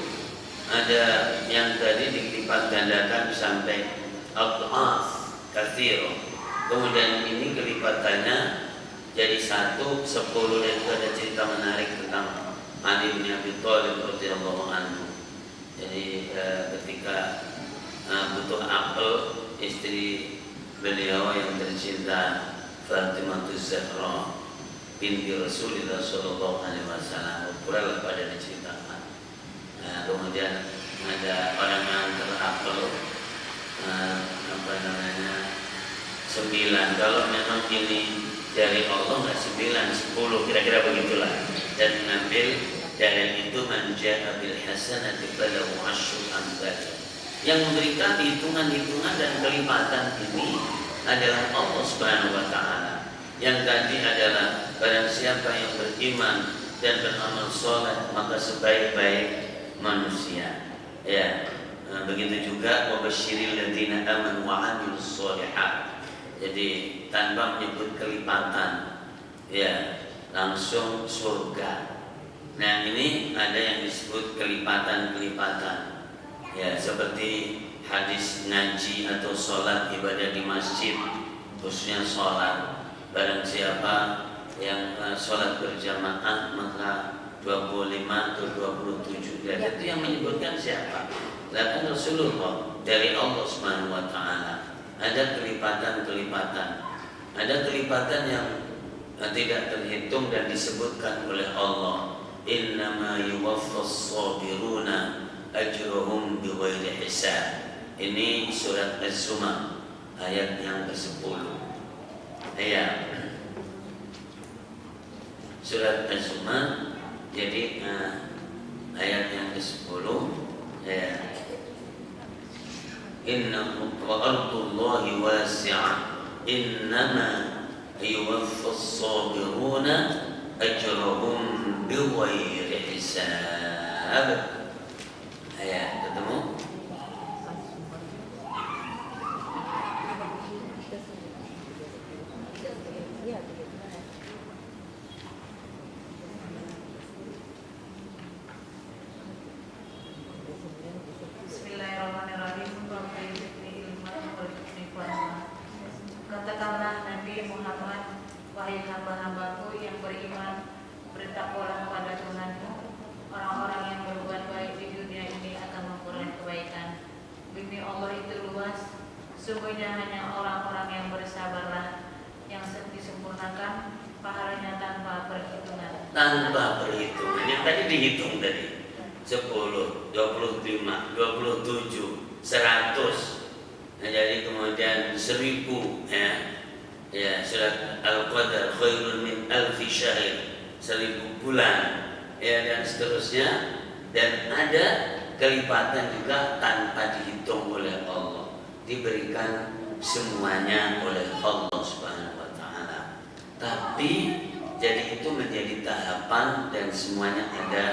ada yang tadi dilipat gandakan sampai adhaf katsir. Kemudian ini kelipatannya jadi 1, 10, dan itu ada cerita menarik tentang Ali bin Abi Thalib radhiyallahu anhu. Jadi ketika butuh apel, istri beliau yang tercinta Fatimah Zahra binti Rasulullah sallallahu alaihi wasallam pula pada diceritakan. Kemudian ada orang yang terapel 9. Kalau memang ini dari Allah nggak 9, 10 kira-kira begitulah. Dan mengambil dari itu manja bil hasanati falahu asyru amsalih. Yang memberikan hitungan-hitungan dan kelipatan ini adalah Allah Subhanahu wa taala. Yang tadi adalah barang siapa yang beriman dan beramal saleh maka sebaik-baik manusia. Ya. Begitu juga wabasyiril ladzina amanu wa 'amilus shalihat. Jadi tanpa menyebut kelipatan, ya langsung surga. Nah ini ada yang disebut kelipatan-kelipatan. Ya seperti hadis ngaji atau sholat ibadah di masjid, khususnya sholat. Barang siapa yang sholat berjamaah maka 25 atau 27. Dan itu yang menyebutkan siapa? Lalu Rasulullah dari Allah Subhanahu wa taala. Ada kelipatan-kelipatan. Ada kelipatan yang tidak terhitung dan disebutkan oleh Allah. Innama yuwaffas sabiruna ajruhum bighairi hisab. Ini surat Az-Zumar ayat yang ke-10. Ya. surat Az-Zumar. Jadi ayat yang ke-10 ya. Inna wa ardullahi wasi'ah innama yuwaffas sabiruna ajrahum bighairi hisab. Ayat ketemu? Katakanlah Nabi Muhammad, wahai hamba-hambaku yang beriman, bertakwalah kepada Tuhanmu. Orang-orang yang berbuat baik di dunia ini akan memperoleh kebaikan. Bumi Allah itu luas, sungguhnya hanya orang-orang yang bersabarlah yang disempurnakan pahalanya tanpa perhitungan. Tanpa perhitungan. Yang tadi dihitung tadi 10, 25, 27, 100. Nah, jadi kemudian 1000 ya surat Al-Qadar khairun min alfi syahr, 1000 bulan ya, dan seterusnya. Dan ada kelipatan juga tanpa dihitung oleh Allah, diberikan semuanya oleh Allah Subhanahu wa taala. Tapi jadi itu menjadi tahapan dan semuanya ada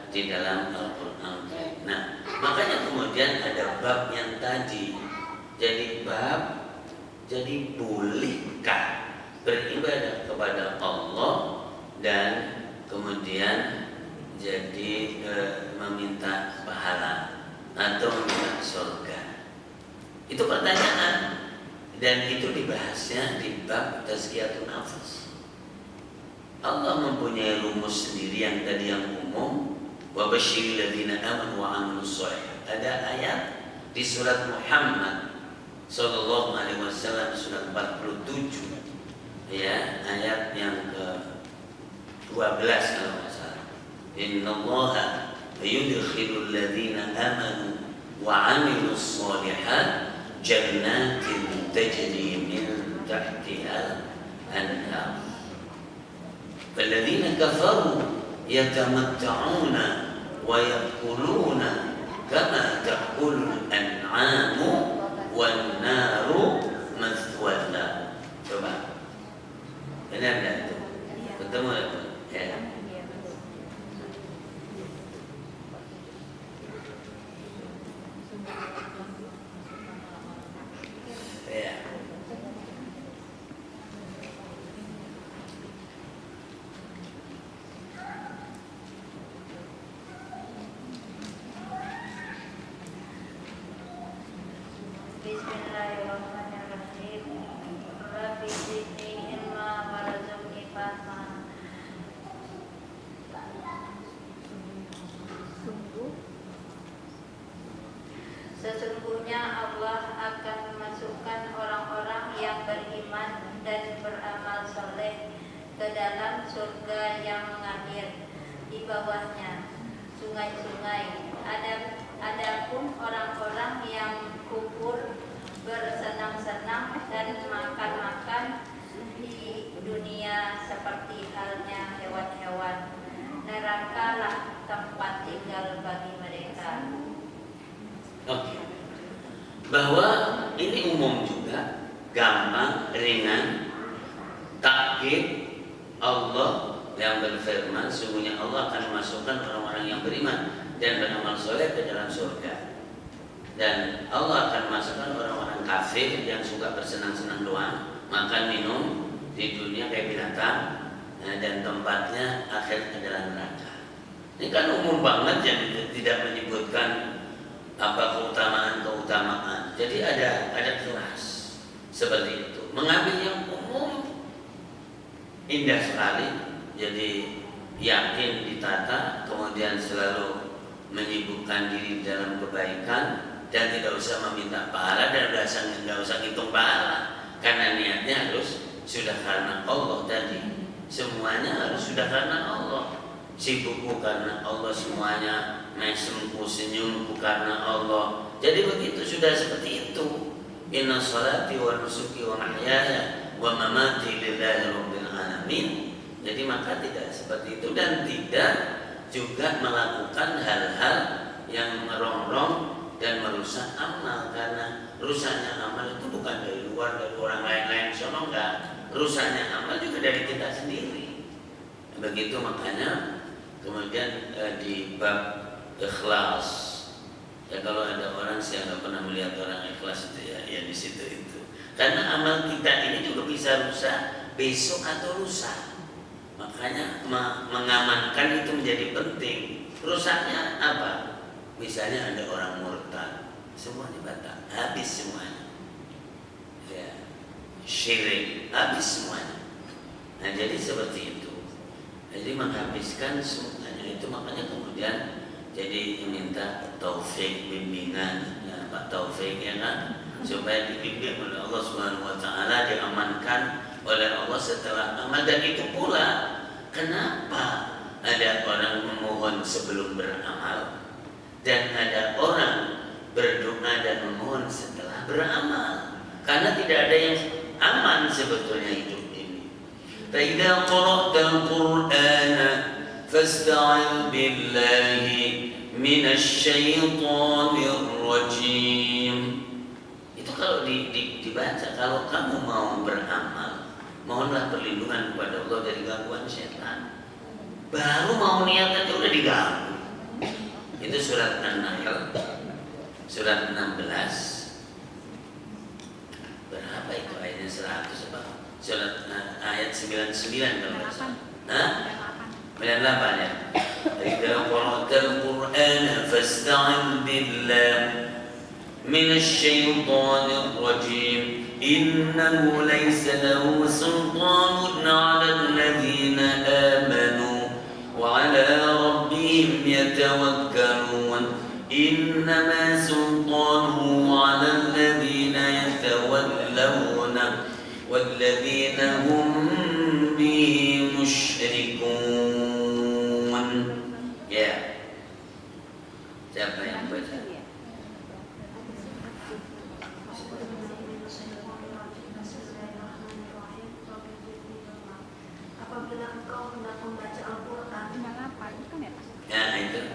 di dalam Al-Qur'an. Nah, makanya kemudian ada bab yang tadi. Jadi bab, jadi bolehkah beribadah kepada Allah dan kemudian jadi meminta pahala atau meminta surga? Itu pertanyaan, dan itu dibahasnya di bab tazkiyatun nafas. Allah mempunyai rumus sendiri yang tadi yang umum, wa basyiril ladzina amanu wa amilus shalihat. Ada ayat di surat Muhammad Sallallahu alaihi wasallam surat 47 ya, ayat yang ke-12 kalau nggak salah. Innallaha yudkhilul ladzina amanu wa 'amilus shalihat jannatin tajri min tahtiha al-anhar. Walladzina kafaru yatamatta'una wa yaquluna kama ta'kulul an'amu wan naru mathwala. Coba. Benar enggak itu? Ketemu itu? Ya. Ya. Bismillahirrahmanirrahim. Rabbi zidni ilma warzuqni fahma. Sesungguhnya Allah akan memasukkan orang-orang yang beriman dan beramal soleh ke dalam surga yang mengalir di bawahnya sungai-sungai. Adapun orang-orang yang kufur, bersenang-senang dan makan-makan di dunia seperti halnya hewan-hewan, nerakalah tempat tinggal bagi mereka. Oke. Bahwa ini umum juga, gampang, ringan. Takkid Allah yang berfirman, sungguhnya Allah akan memasukkan orang-orang yang beriman dan beramal soleh ke dalam surga. Dan Allah akan memasukkan orang-orang kafir yang suka bersenang-senang doang, makan minum di dunia kayak binatang, dan tempatnya akhir adalah neraka. Ini kan umum banget, yang tidak menyebutkan apa keutamaan. Jadi ada kelas seperti itu. Mengambil yang umum indah sekali. Jadi yakin ditata, kemudian selalu menyibukkan diri dalam kebaikan dan tidak usah meminta pahala dan nggak usah hitung pahala, karena niatnya harus sudah karena Allah tadi. Semuanya harus sudah karena Allah. Sibukku karena Allah semuanya, mesemku senyumku karena Allah. Jadi begitu, sudah seperti itu. Inna salati wa nusuki wa mahyaya wa mamati lillahi rabbil alamin Jadi maka tidak seperti itu dan tidak juga melakukan hal-hal yang merongrong dan merusak amal, karena rusaknya amal itu bukan dari luar, dari orang lain-lain sono, enggak. Rusaknya amal juga dari kita sendiri. Begitu makanya kemudian di bab ikhlas, ya kalau ada orang sih nggak pernah melihat orang ikhlas itu ya di situ itu. Karena amal kita ini juga bisa rusak besok atau lusa. Makanya mengamankan itu menjadi penting. Rusaknya apa? Misalnya ada orang murtad, semuanya batal, habis semuanya. Ya, syirik, habis semuanya. Nah jadi seperti itu. Jadi menghabiskan semuanya itu, makanya kemudian jadi minta taufik, bimbingan, ya Pak Taufik ya kan, supaya dibimbing oleh Allah Subhanahu Wa Taala, diamankan oleh Allah setelah amal. Dan itu pula kenapa ada orang memohon sebelum beramal dan ada orang berdoa dan memohon setelah beramal, karena tidak ada yang aman sebetulnya hidup ini. Fa'idza qara'tal Qur'ana fasta'idz billahi minasyaitonir rajim. Itu kalau dibaca, kalau kamu mau beramal, mohonlah perlindungan kepada Allah dari gangguan setan. Baru mau niat aja udah diganggu. Itu surat An-Nahl, surat 16. Berapa itu ayatnya? 100 apa? Surat ayat 99 kalau nggak salah. Hah? 98 ya. Idza qara'tal Qur'ana fasta'idz billahi minasyaitonir rajim. Innahu laysa lahu sultanun 'alal ladzina amanu وعلى ربهم يتوكلون إنما سلطانه على الذين يتولونه والذين هم به مشركون. Ya, siapa yang baca? Apabila engkau hendak membaca Al-Quran, Ya itu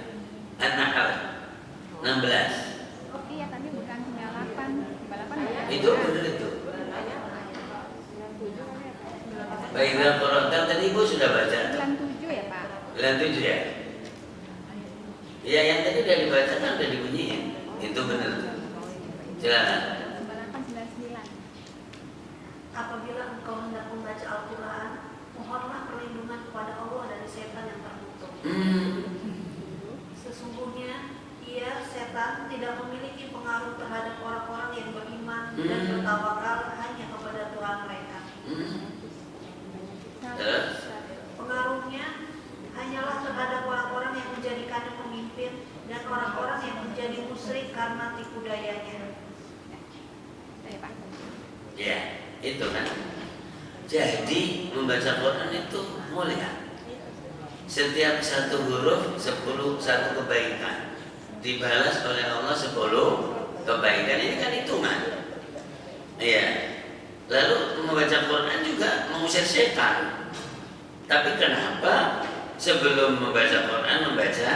An-Nahl 16. Oh iya, tadi bukan 98 ya? Itu benar itu. Baiklah, Qur'an tadi Ibu sudah baca. 97 ya Pak? 97 ya? Ya yang tadi udah dibaca kan udah dibunyiin. Itu benar. Silakan. 98, 99. apabila engkau hendak membaca Al-Quran, mohonlah perlindungan kepada Allah dari setan yang terkutuk. Sesungguhnya ia, setan, tidak memiliki pengaruh terhadap orang-orang yang beriman dan bertawakal hanya kepada Tuhan mereka. Terus? Pengaruhnya hanyalah terhadap orang-orang yang menjadikannya pemimpin dan orang-orang yang menjadi musyrik karena tipu dayanya. Ya, itu kan. Jadi membaca Quran itu mulia. Setiap satu huruf 10 satu kebaikan, dibalas oleh Allah 10 kebaikan. Ini kan hitungan. Iya. Lalu membaca Quran juga mengusir setan. Tapi kenapa sebelum membaca Quran membaca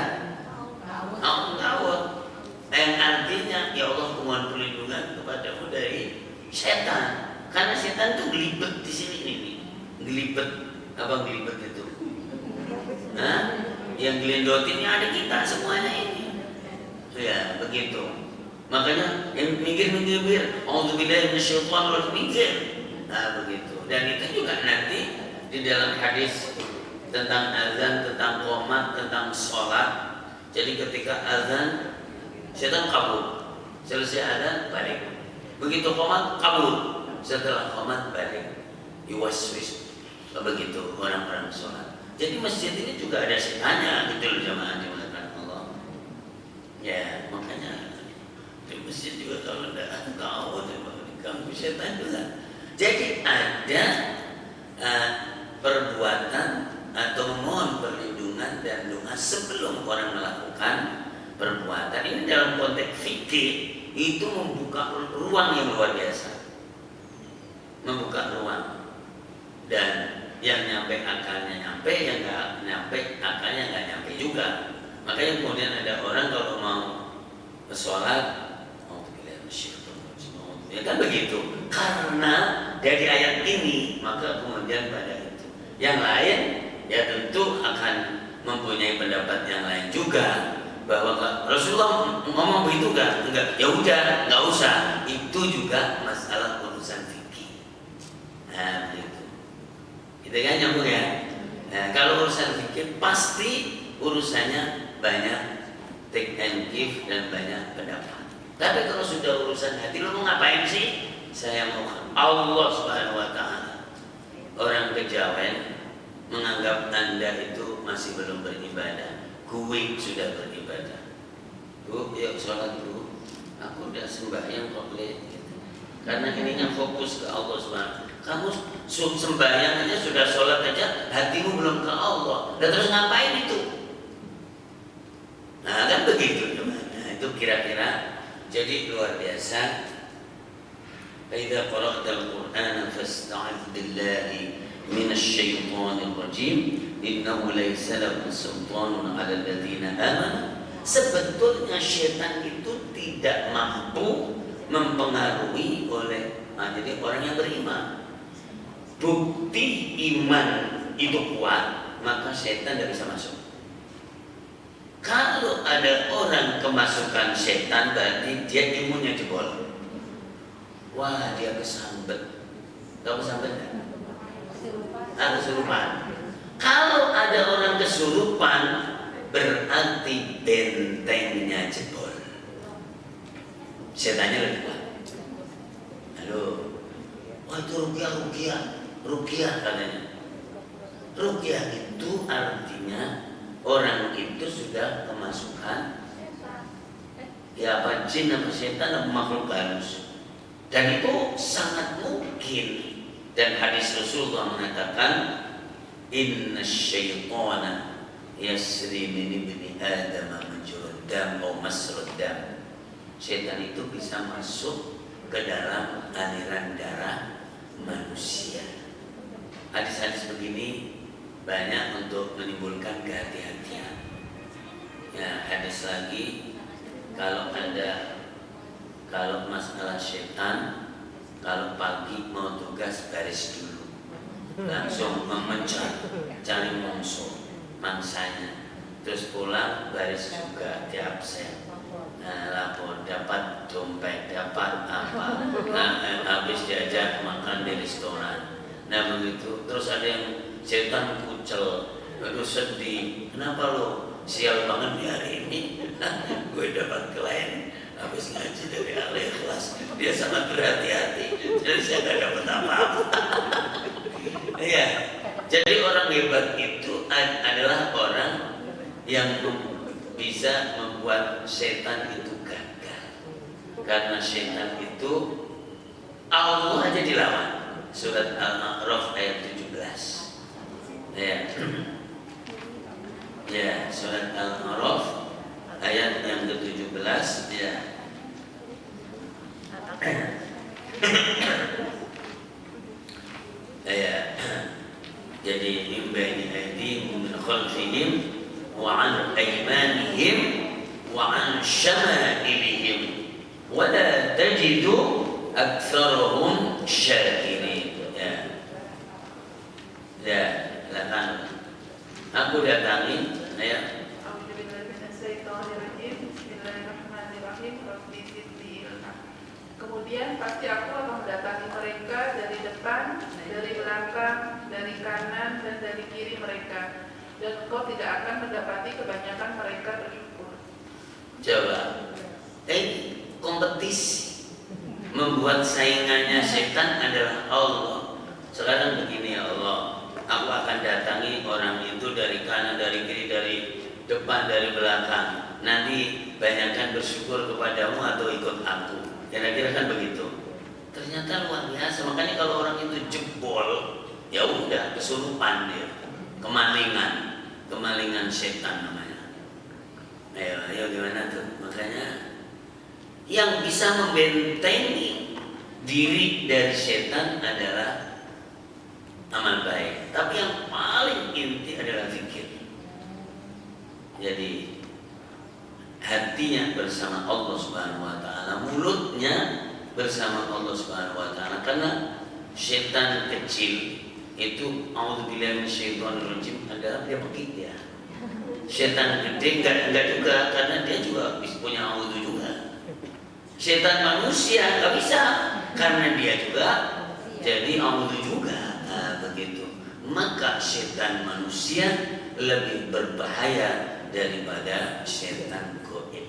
Al-Qawwad? Yang artinya ya Allah mohon perlindungan kepadamu dari setan. Karena setan tuh gelibet di sini nih. Gelibet apa gelibet itu? Nah, yang gelendotin ada kita semuanya ini. Ya, begitu. Makanya yang minggir-minggir, auzubillahi minasyaitonir rajim, minggir. Nah, begitu. Dan itu juga nanti di dalam hadis tentang azan, tentang qomat, tentang sholat. Jadi ketika azan, setan kabur. Selesai azan, balik. Begitu qomat, kabur. Setelah qomat, balik. Yuwaswis. Begitu orang-orang sholat. Jadi masjid ini juga ada setannya, gitu loh jamaah dimulakan Allah. Ya, makanya di masjid juga kalau tidak tahu diganggu setan juga. Jadi ada perbuatan atau mohon perlindungan dan doa sebelum orang melakukan perbuatan. Ini dalam konteks fikih itu membuka ruang yang luar biasa, membuka ruang, dan yang nyampe akalnya nyampe ya nggak nyampe, akalnya nggak nyampe juga. Makanya kemudian ada orang kalau mau sholat, ya kan begitu. Karena dari ayat ini maka kemudian pada itu yang lain ya tentu akan mempunyai pendapat yang lain juga, bahwa Rasulullah ngomong begitu enggak, ya udah nggak usah, itu juga masalah urusan fikih. Nah begitu, itu kan nyambung ya. Nah kalau urusan fikih pasti urusannya banyak take and give dan banyak pendapat. Tapi kalau sudah urusan hati, lo mau ngapain sih? Saya mau Allah Subhanahu Wa Taala. Orang kejawen menganggap Anda itu masih belum beribadah. Gue sudah beribadah. Bu, yuk sholat dulu. Aku udah sembahyang kok gitu. Karena ininya fokus ke Allah Subhanahu. Kamu sembahyang aja sudah sholat aja, hatimu belum ke Allah. Dan terus ngapain itu? Nah kan begitu. Nah, itu kira-kira. Jadi luar biasa. Idza qara'tal Qur'ana fasta'idz billahi minasyaitonir rajim. Innahu laysa lahu sultanun 'alal ladzina amanu. Sebetulnya syaitan itu tidak mampu mempengaruhi oleh jadi orang yang beriman. Bukti iman itu kuat, maka syaitan tidak bisa masuk. Kalau ada orang kemasukan setan berarti dia imunnya jebol. Wah dia kesambet. Tahu kesambet kan? Kesurupan. Kalau ada orang kesurupan berarti bentengnya jebol. Setannya lebih kuat. Halo. Wah itu ruqyah katanya. Ruqyah itu artinya orang itu sudah kemasukan ya apa jin apa setan apa makhluk halus, dan itu sangat mungkin. Dan hadis Rasulullah mengatakan inna syaitana yasri min ibni adam majrud dam atau masrud dam. Setan itu bisa masuk ke dalam aliran darah manusia. Hadis-hadis begini banyak untuk menimbulkan kehati-hatian. Ya, hadis lagi kalau masalah setan, kalau pagi mau tugas baris dulu, langsung cari mangsanya, terus pulang baris juga di absen. Nah, lapor dapat dompet, dapat apa, habis diajak makan di restoran. Nah begitu, terus ada yang setan kucel, aduh sedih, kenapa lo sial banget di hari ini? Gue dapat klien habis ngaji dari Al-Ikhlas, dia sangat berhati-hati, jadi saya gak dapat apa-apa. Iya, jadi orang hebat itu adalah orang yang bisa membuat setan itu gagal. Karena setan itu Allah aja dilawan. Surat Al-A'raf ayat 17. Ya. Ya, surat Al-A'raf ayat yang ke-17 ya. Ya. Jadi min baini aydihim min khalfihim wa an aymanihim wa an shama'ilihim wa la tajidu aktsarahum syakirin. Ya, silakan. Aku datangi ya. Kemudian pasti aku akan mendatangi mereka dari depan, dari belakang, dari kanan dan dari kiri mereka, dan engkau tidak akan mendapati kebanyakan mereka bersyukur. Coba, kompetisi membuat saingannya setan adalah Allah. Sekarang begini ya Allah, aku akan datangi orang itu dari kanan, dari kiri, dari depan, dari belakang. Nanti banyakkan bersyukur kepadamu atau ikut aku. Kira-kira kan begitu. Ternyata luar biasa. Makanya kalau orang itu jebol, ya udah kesurupan dia, kemalingan setan namanya. Ayo gimana tuh? Makanya yang bisa membentengi diri dari setan adalah amal baik. Tapi yang paling inti hatinya bersama Allah Subhanahu wa taala, mulutnya bersama Allah Subhanahu wa taala. Karena setan kecil itu auzubillahi minasyaitonirrajim adalah dia begitu ya. Setan gede enggak juga, karena dia juga punya auzu juga. Setan manusia enggak bisa, karena dia juga jadi auzu juga. Nah, begitu. Maka setan manusia lebih berbahaya daripada setan goib.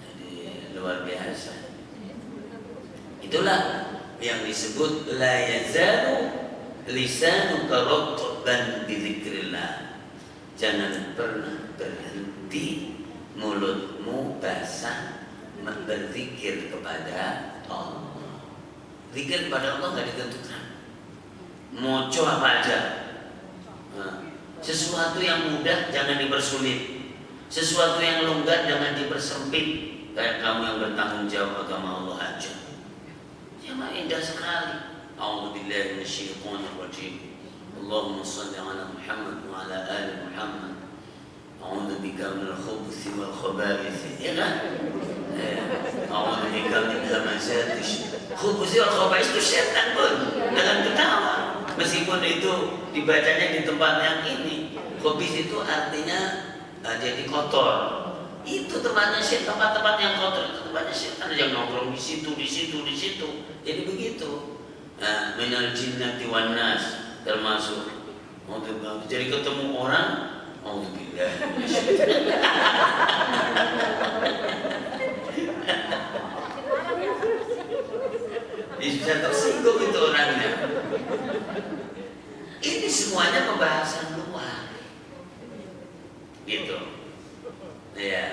Jadi luar biasa. Itulah yang disebut la yazalu lisanuka ratban bi dzikrillah. Jangan pernah berhenti mulutmu basah berzikir kepada Allah. Zikir kepada Allah enggak ditentukan. Moco apa aja. Sesuatu yang mudah jangan dipersulit. Sesuatu yang longgar jangan dipersempit. Kayak kamu yang bertanggung jawab agama Allah aja. Ya indah sekali. A'udzubillahi minasyaitonirrajim. Allahumma shalli ala Muhammad wa ala ali Muhammad. A'udzubika minal khubuthi wal khaba'ith. Ya kan? A'udzubika min hamazati khubuthi wal khaba'ith. Itu setan pun dengan ketawa. Meskipun itu dibacanya di tempat yang ini. Khabith itu artinya jadi kotor. Itu tempatnya setan, tempat-tempat yang kotor itu tempatnya setan yang nongkrong di situ. Jadi begitu. Nah, minal jinnati wan nas termasuk. Jadi ketemu orang, auzubillah. Bisa tersinggung itu orangnya. Ini semuanya pembahasan luar, gitu. Ya,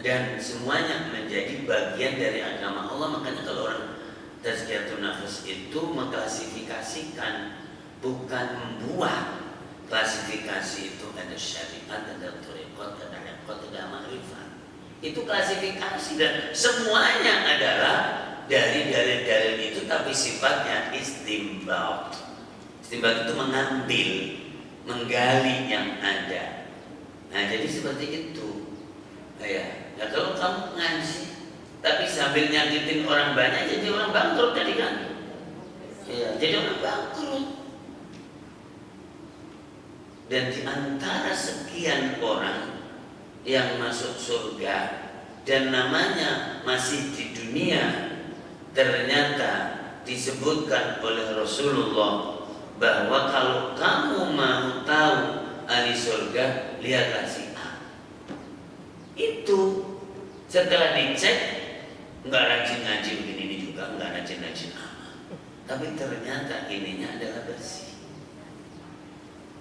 dan semuanya menjadi bagian dari agama Allah. Makanya kalau orang tazkiyatun nafs itu mengklasifikasikan, bukan membuat. Klasifikasi itu ada syariat, ada thariqat, ada haqqat, ada ma'rifat. Itu klasifikasi dan semuanya adalah dari dalil-dalil itu, tapi sifatnya istinbat. Istinbat itu mengambil, menggali yang ada. Nah, jadi seperti itu. Nah, kalau kamu ngaji tapi sambil nyakitin orang banyak, jadi orang bangkrut tadi kan? Ya, jadi orang bangkrut. Dan di antara sekian orang yang masuk surga dan namanya masih di dunia, ternyata disebutkan oleh Rasulullah bahwa kalau kamu mau tahu ahli surga, lihatlah si A. Itu setelah dicek, nggak rajin ngaji begini juga, nggak rajin amal, tapi ternyata ininya adalah bersih.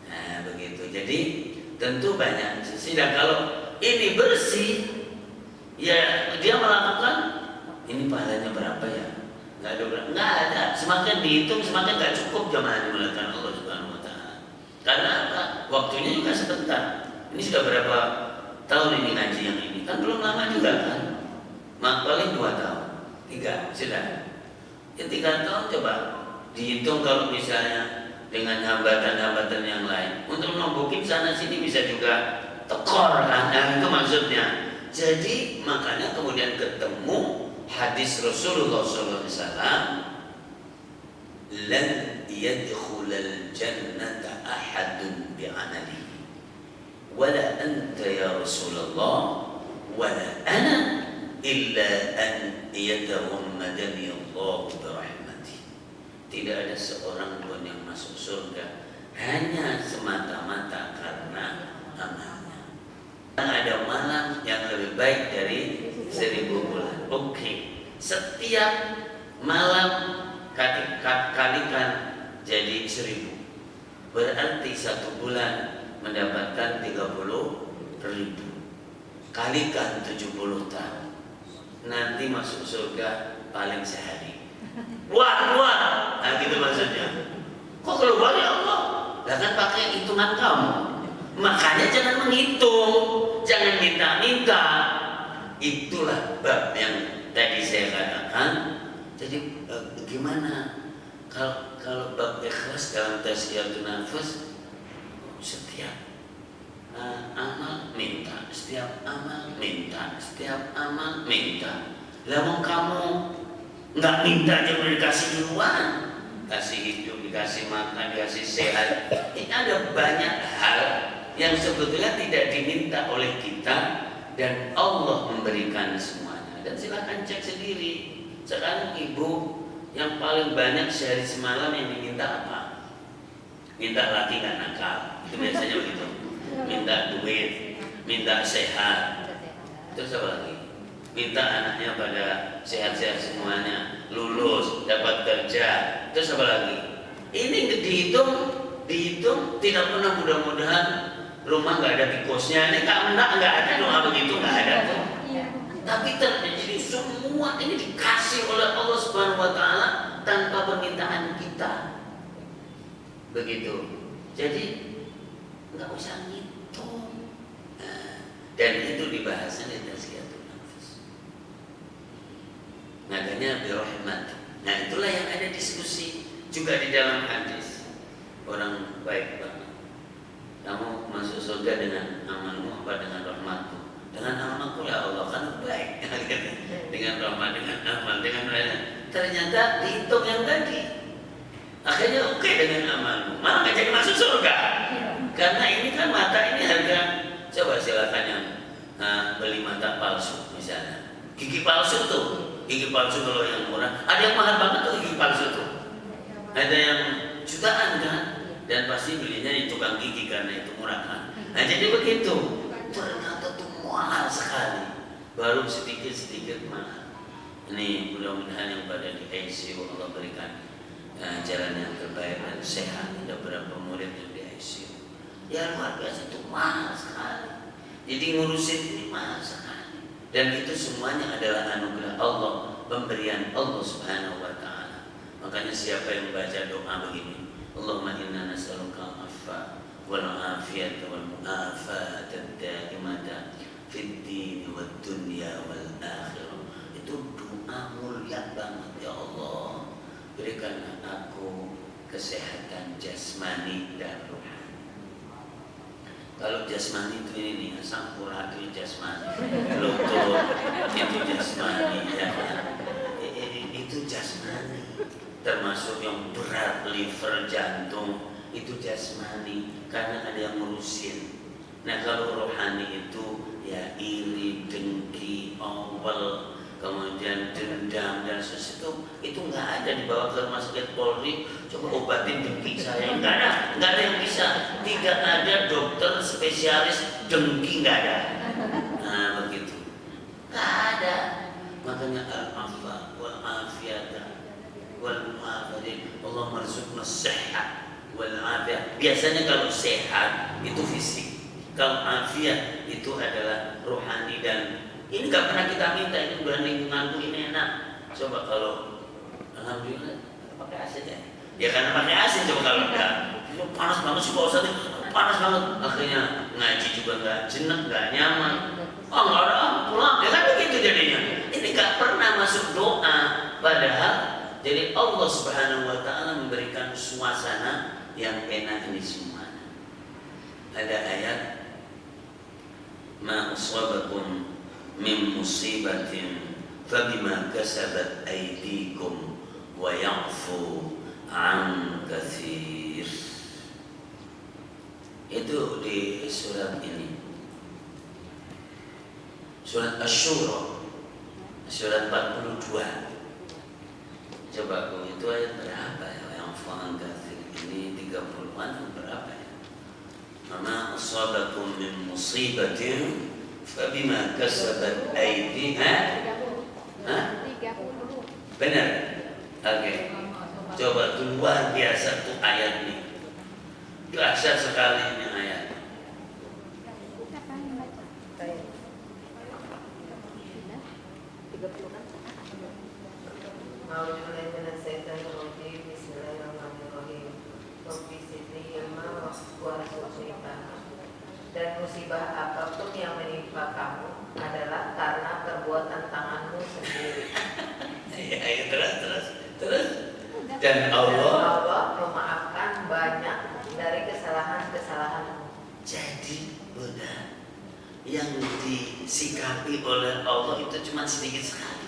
Nah begitu. Jadi tentu banyak sisi. Dan kalau ini bersih, ya dia melakukan, ini pahalanya berapa ya? Nggak ada. Semakin dihitung semakin nggak cukup jamaah dimuliakan Allah Subhanahu wa taala. Karena apa? Waktunya juga sebentar. Ini sudah berapa tahun ini ngaji yang ini? Kan belum lama juga kan? Paling 2 tahun, 3 sudah. Ya 3 tahun coba dihitung kalau misalnya dengan hambatan-hambatan yang lain. Untuk nombokin sana sini bisa juga tekor kan? Nah, itu maksudnya. Jadi makanya kemudian ketemu hadis Rasulullah SAW, lan yadkhulal jannata ahadun bi'amalihi wala anta ya Rasulullah wala ana illa an yataghammadani Allah birahmati. Tidak ada seorang pun yang masuk surga hanya semata-mata karena amalnya. Ada malam yang lebih baik dari 1000 bulan. Oke. Setiap malam kalikan jadi 1000. Berarti 1 bulan mendapatkan 30.000. Kalikan 70 tahun. Nanti masuk surga paling sehari. Keluar. Nah gitu maksudnya. Kok keluar ya Allah? Lah kan pakai hitungan kamu. Makanya jangan menghitung, jangan minta-minta. Itulah bab yang tadi saya katakan. Jadi gimana kalau bab ikhlas dalam tazkiyatun nafs, setiap setiap amal minta, setiap amal minta. Lalu kamu nggak minta aja udah dikasih duluan, kasih hidup, dikasih makan, dikasih sehat. Ini ada banyak hal yang sebetulnya tidak diminta oleh kita dan Allah memberikan semuanya. Dan silakan cek sendiri. Sekarang ibu yang paling banyak sehari semalam yang diminta apa? Minta laki nggak nakal, itu biasanya begitu. Minta duit, minta sehat. Terus apa lagi? Minta anaknya pada sehat-sehat semuanya, lulus, dapat kerja. Terus apa lagi? Ini dihitung tidak pernah mudah-mudahan rumah nggak ada tikusnya. Ini nggak ada doa begitu, nggak ada tuh. Tapi terjadi semua ini dikasih oleh Allah Subhanahu Wa Taala tanpa permintaan kita. Begitu. Jadi nggak usah ngitung. Dan itu dibahasnya di tazkiyatun nafs. Makanya birahmat. Nah itulah yang ada diskusi juga di dalam hadis. Orang baik banget. Kamu masuk surga dengan amalmu apa dengan rahmatmu? Dengan amalku ya Allah kan baik. Dengan rahmat, dengan amal, dengan lain. Ternyata dihitung yang tadi. Akhirnya oke dengan amalmu, malah nggak jadi masuk surga. Karena ini kan mata ini harga. Coba silakan yang beli mata palsu misalnya. Gigi palsu tuh, gigi palsu kalau yang murah. Ada yang mahal banget tuh gigi palsu tuh. Ada yang jutaan kan. Dan pasti belinya di tukang gigi karena itu murah kan. Nah jadi begitu. Ternyata tuh mahal sekali. Baru sedikit-sedikit mahal. Ini mudah-mudahan yang pada di ICU Allah berikan jalan yang terbaik dan sehat. Ada beberapa murid yang di ICU. Ya luar biasa itu mahal sekali. Jadi ngurusin ini mahal sekali. Dan itu semuanya adalah anugerah Allah, pemberian Allah Subhanahu Wa Taala. Makanya siapa yang baca doa begini, Allahumma inna nas'aluka al-'afwa wal 'afiyata wal mu'afata ad-daimata fid din wad dunya wal akhirah. Itu doa mulia banget ya Allah. Berikanlah aku kesehatan jasmani dan rohani. Kalau jasmani itu ini nih, sampuratul jasmani, lutut itu jasmani, ya. Itu jasmani. Termasuk yang berat, liver, jantung, itu jasmani, karena ada yang ngurusin. Nah kalau rohani itu ya iri, dengki, awal, kemudian dendam dan sesuatu itu nggak ada. Dibawa ke rumah sakit Polri, coba obatin dengki saya, nggak ada yang bisa. Tidak ada dokter spesialis dengki, nggak ada. Nah begitu, nggak ada. Makanya al-'afwa wal 'afiyata wal mu'afiyah, Allah marzuqna sehat wal 'afiyah. Biasanya kalau sehat itu fisik, kalau afiat itu adalah rohani. Dan ini nggak pernah kita minta, ini udah lingkunganku ini enak. Coba kalau alhamdulillah pakai AC ya. Ya karena pakai AC. Coba kalau enggak, panas banget sih Pak Ustadz, panas banget. Akhirnya ngaji juga nggak jenak, nggak nyaman. Oh nggak ada, pulang. Ya kan begitu jadinya. Ini nggak pernah masuk doa. Padahal jadi Allah Subhanahu Wa Taala memberikan suasana yang enak ini semuanya. Ada ayat, ma asabakum min musibatin fabima kasabat aydikum wa ya'fu an katsir. Itu di surat ini, surat Asy-Syura, surat 42. Coba itu ayat berapa ya? Ya'fu an katsir ini 30-an berapa ya? Ma asabakum min musibatin fabima kasabat aydikum. Benar? Oke. Coba tuh luar biasa tuh ayat ini. Dahsyat sekali ini ayat. Dan musibah apapun yang menimpa kamu adalah karena perbuatan tanganmu sendiri. Ya, terus. Dan Allah memaafkan banyak dari kesalahan-kesalahanmu. jadi udah yang disikapi oleh Allah itu cuma sedikit sekali.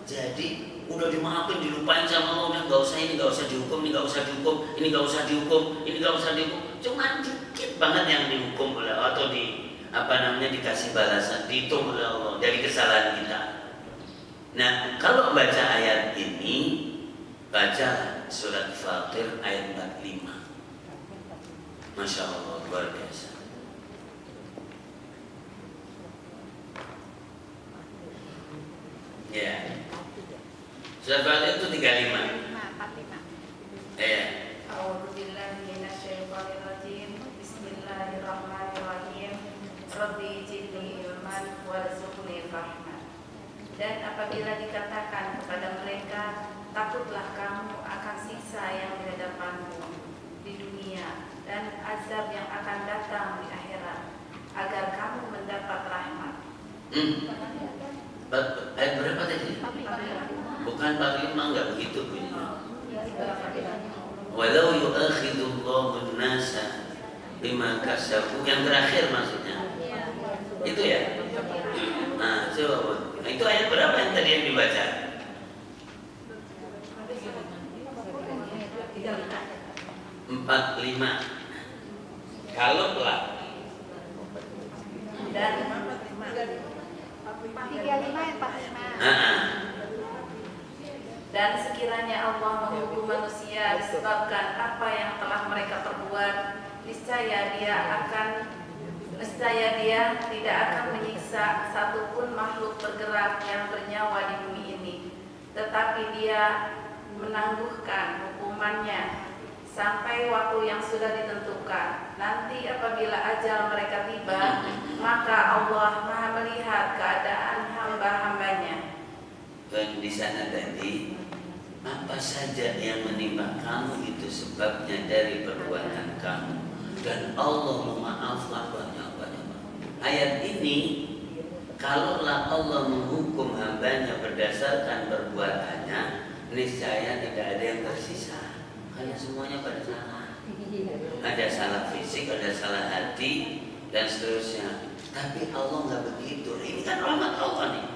Jadi udah dimaafin, dilupain sama Allah, udah nggak usah ini, nggak usah dihukum, ini nggak usah dihukum, ini nggak usah dihukum, ini nggak usah dihukum. Cuma dikit banget yang dihukum oleh Allah, atau dikasih balasan, dihitung oleh Allah dari kesalahan kita. Nah, kalau baca ayat ini, baca surat Fatir ayat 45. Masya Allah, luar biasa. Ya, surat Fatir itu 35. Ya. A'udzubillahi minasyaitonirrajim. Bismillahirrahmanirrahim. Rabbi zidni ilman warzuqni fahman. Dan apabila dikatakan kepada mereka, takutlah kamu akan siksa yang di hadapanmu di dunia dan azab yang akan datang di akhirat, agar kamu mendapat rahmat. Ayat berapa tadi? Bukan 45, enggak begitu bunyinya. Walau yu'akhidullahu an-nasa bima kasabu, yang terakhir maksudnya. Itu ya? Nah, coba. Itu ayat berapa yang tadi yang dibaca? 45. Kalau telah Dan 45. Dan sekiranya Allah menghukum manusia disebabkan apa yang telah mereka perbuat, niscaya dia tidak akan menyiksa satupun makhluk bergerak yang bernyawa di bumi ini, tetapi dia menangguhkan hukumannya sampai waktu yang sudah ditentukan. Nanti apabila ajal mereka tiba, maka Allah Maha melihat keadaan hamba-hambanya. Dan di sana tadi, apa saja yang menimpa kamu itu sebabnya dari perbuatan kamu, dan Allah memaafkan banyak. Ayat ini, kalaulah Allah menghukum hambanya berdasarkan perbuatannya, niscaya tidak ada yang tersisa, karena semuanya pada salah. Ada salah fisik, ada salah hati, dan seterusnya. Tapi Allah nggak begitu. Ini kan rahmat Allah nih.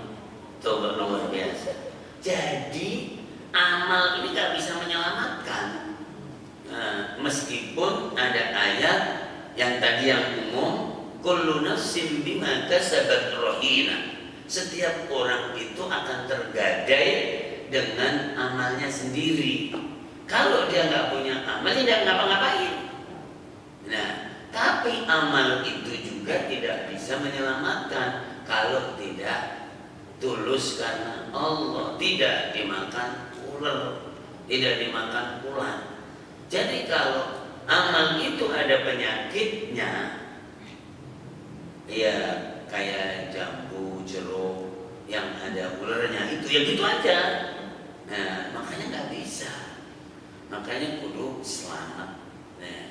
Coba luar biasa. Jadi amal ini nggak bisa menyelamatkan. Meskipun ada ayat yang tadi yang umum, kullu nafsin bima kasabat rahina. Setiap orang itu akan tergadai dengan amalnya sendiri. Kalau dia nggak punya amal, dia nggak ngapa-ngapain. Nah, tapi amal itu juga tidak bisa menyelamatkan kalau tidak tulus karena Allah, tidak dimakan ular, tidak dimakan ular. Jadi kalau amal itu ada penyakitnya, ya kayak jambu, jeruk yang ada ularnya, itu ya gitu aja. Nah, makanya nggak bisa. Makanya kudu selamat. Nah,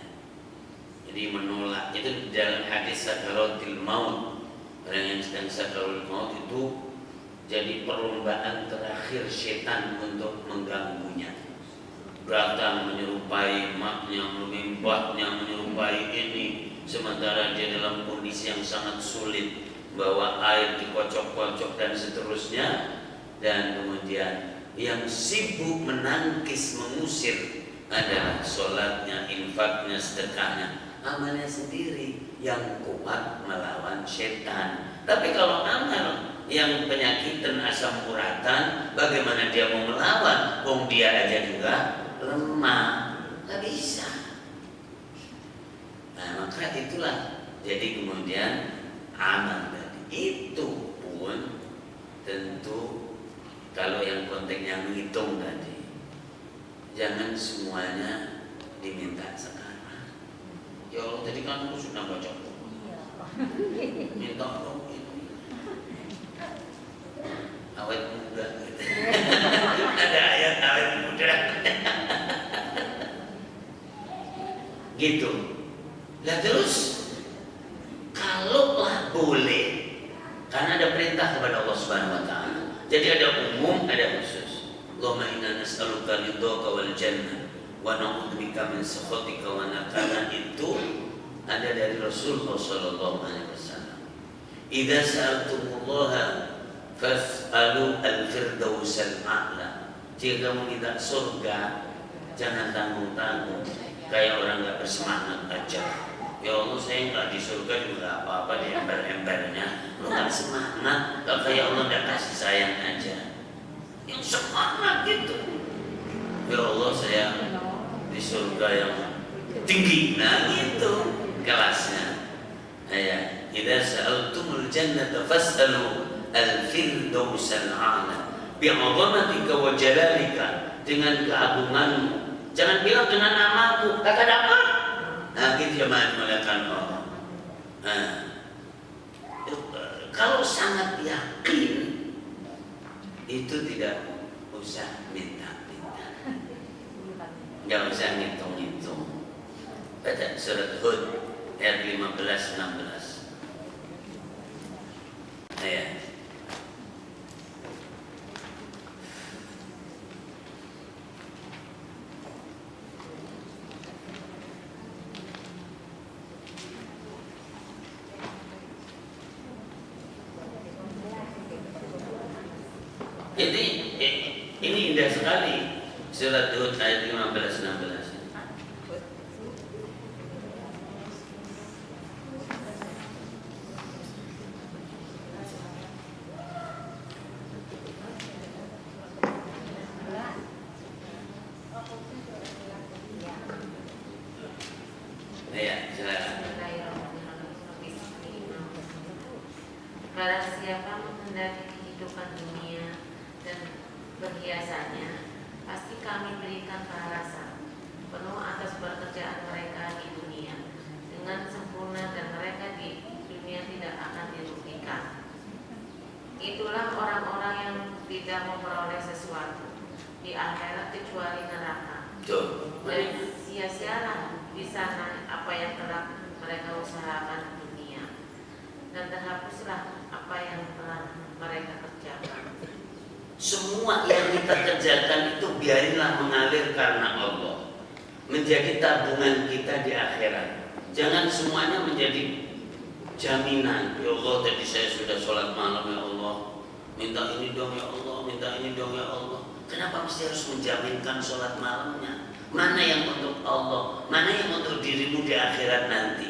jadi menolak itu dalam hadis sakaratul maut. Orang yang sedang sakaratul maut itu jadi perlombaan terakhir setan untuk mengganggunya. Datang menyerupai maknya, menimbahnya, menyerupai ini, sementara dia dalam kondisi yang sangat sulit, bawa air dikocok-kocok dan seterusnya. Dan kemudian yang sibuk menangkis mengusir adalah sholatnya, infaknya, sedekahnya, amalnya sendiri yang kuat melawan setan. Tapi kalau amal yang penyakitan, asam uratan, bagaimana dia mau melawan? Wong dia aja juga lemah, nggak bisa. Nah, maka itulah jadi kemudian amal tadi itu pun tentu kalau yang konteksnya menghitung tadi, jangan semuanya diminta sekarang. Ya Allah, tadi kan aku sudah baca buku, minta dong ini awet muda gitu. Ada ayat awet muda gitu. Nah terus kalaulah boleh, karena ada perintah kepada Allah Subhanahu Wa Taala. Jadi ada umum, ada khusus. Allahumma inna nas'aluka ridhaka wal jannah wa na'udzubika min sakhatika wa nakala, itu ada dari Rasulullah sallallahu alaihi wasallam, "Idza sa'altumullaha fas'alu al-firdausal a'la." Jika kamu minta surga, jangan tanggung-tanggung kayak orang nggak bersemangat aja. Ya Allah, saya nggak di surga juga apa-apa, di ember-embernya. Lu nggak semangat, nggak kayak Allah nggak kasih sayang aja. Yang semangat gitu. Ya Allah, saya di surga yang tinggi, nah gitu kelasnya. Ya, idza sa'altumul jannata fas'alu al-firdausal a'la bi'azamatika wa jalalika, dengan keagunganmu. Jangan bilang dengan namaku, kata dapat. Nah, gitu jemaah melakukan Allah. Nah, kalau sangat yakin itu tidak usah minta-minta, nggak usah ngitung-ngitung. Baca surat Hud ayat 15-16. Ya. Jadi ini indah sekali surat Hud ayat 15-16. Barang siapa menghendaki kehidupan dunia dan berhiasannya, pasti kami berikan balasan penuh atas pekerjaan mereka di dunia dengan sempurna, dan mereka di dunia tidak akan dirugikan. Itulah orang-orang yang tidak memperoleh sesuatu di akhirat kecuali neraka. Dan sia-sialah di sana apa yang telah mereka usahakan di dunia, dan terhapuslah apa yang telah mereka kerjakan. Semua yang kita kerjakan itu biarinlah mengalir karena Allah, menjadi tabungan kita di akhirat. Jangan semuanya menjadi jaminan. Ya Allah, tadi saya sudah sholat malam, ya Allah, minta ini dong ya Allah, minta ini dong ya Allah. Kenapa mesti harus menjaminkan sholat malamnya? Mana yang untuk Allah, mana yang untuk dirimu di akhirat nanti?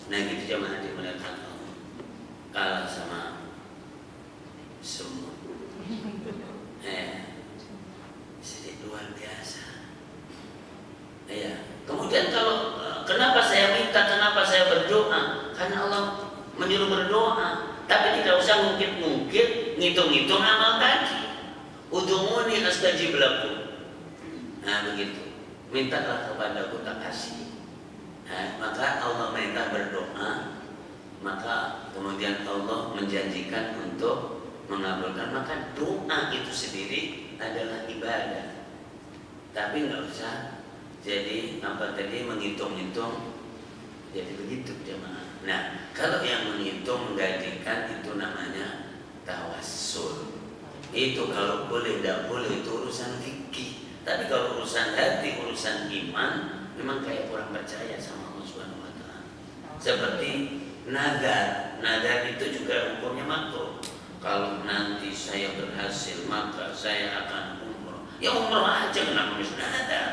Nah gitu jemaah dimuliakan Allah. Kalah sama semua. Sedih luar biasa. Kemudian kalau kenapa saya minta, kenapa saya berdoa? Karena Allah menyuruh berdoa. Tapi tidak usah ngungkit-ngungkit, ngitung-ngitung amal tadi. Ud'uuni astajib lakum. Nah begitu. Mintalah kepadaku tak kasih. Maka Allah minta berdoa, maka kemudian Allah menjanjikan untuk mengabulkan. Maka doa itu sendiri adalah ibadah. Tapi nggak usah jadi apa tadi menghitung-hitung. Jadi begitu jemaah. Nah, kalau yang menghitung menggantikan itu namanya tawassul. Itu kalau boleh tidak boleh itu urusan fikih. Tapi kalau urusan hati, urusan iman, memang kayak kurang percaya sama Allah Subhanahu wa taala. Seperti nazar. Nazar itu juga hukumnya makruh. Kalau nanti saya berhasil maka saya akan umroh. Ya umroh aja, kenapa mesti nazar?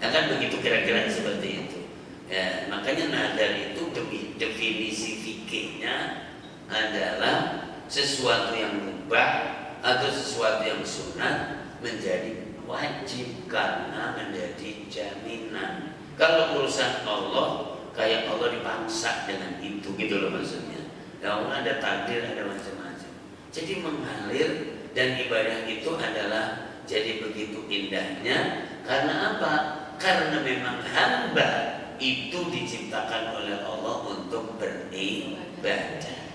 Ya kan begitu kira-kira seperti itu. Ya, makanya nazar itu definisi fikihnya adalah sesuatu yang mubah atau sesuatu yang sunat menjadi wajib karena menjadi jaminan. Kalau urusan Allah kayak Allah dipaksa dengan itu, gitu loh maksudnya. Ya Allah ada takdir, ada macam-macam. Jadi mengalir, dan ibadah itu adalah jadi begitu indahnya. Karena apa? Karena memang hamba itu diciptakan oleh Allah untuk beribadah.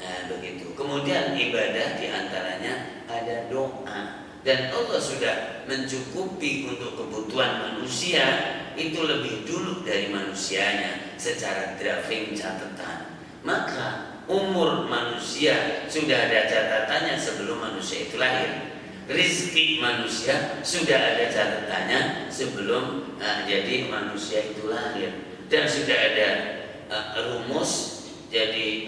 Nah begitu. Kemudian ibadah diantaranya ada doa. Dan Allah sudah mencukupi untuk kebutuhan manusia itu lebih dulu dari manusianya secara drafting catatan. Maka umur manusia sudah ada catatannya sebelum manusia itu lahir. Rizki manusia sudah ada catatannya sebelum jadi manusia itu lahir. Dan sudah ada rumus jadi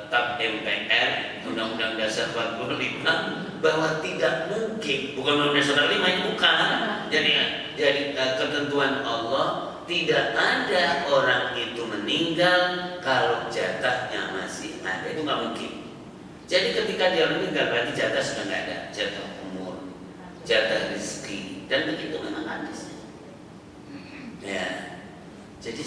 TAP MPR Undang-Undang Dasar 45 bahwa tidak mungkin, bukan Undang-Undang Dasar 45 ini bukan, jadi ketentuan Allah tidak ada orang itu meninggal kalau jatahnya masih ada, itu nggak mungkin. Jadi ketika dia meninggal berarti jatah sudah nggak ada, jatah umur, jatah rezeki, dan begitu memang hadisnya. Ya. Jadi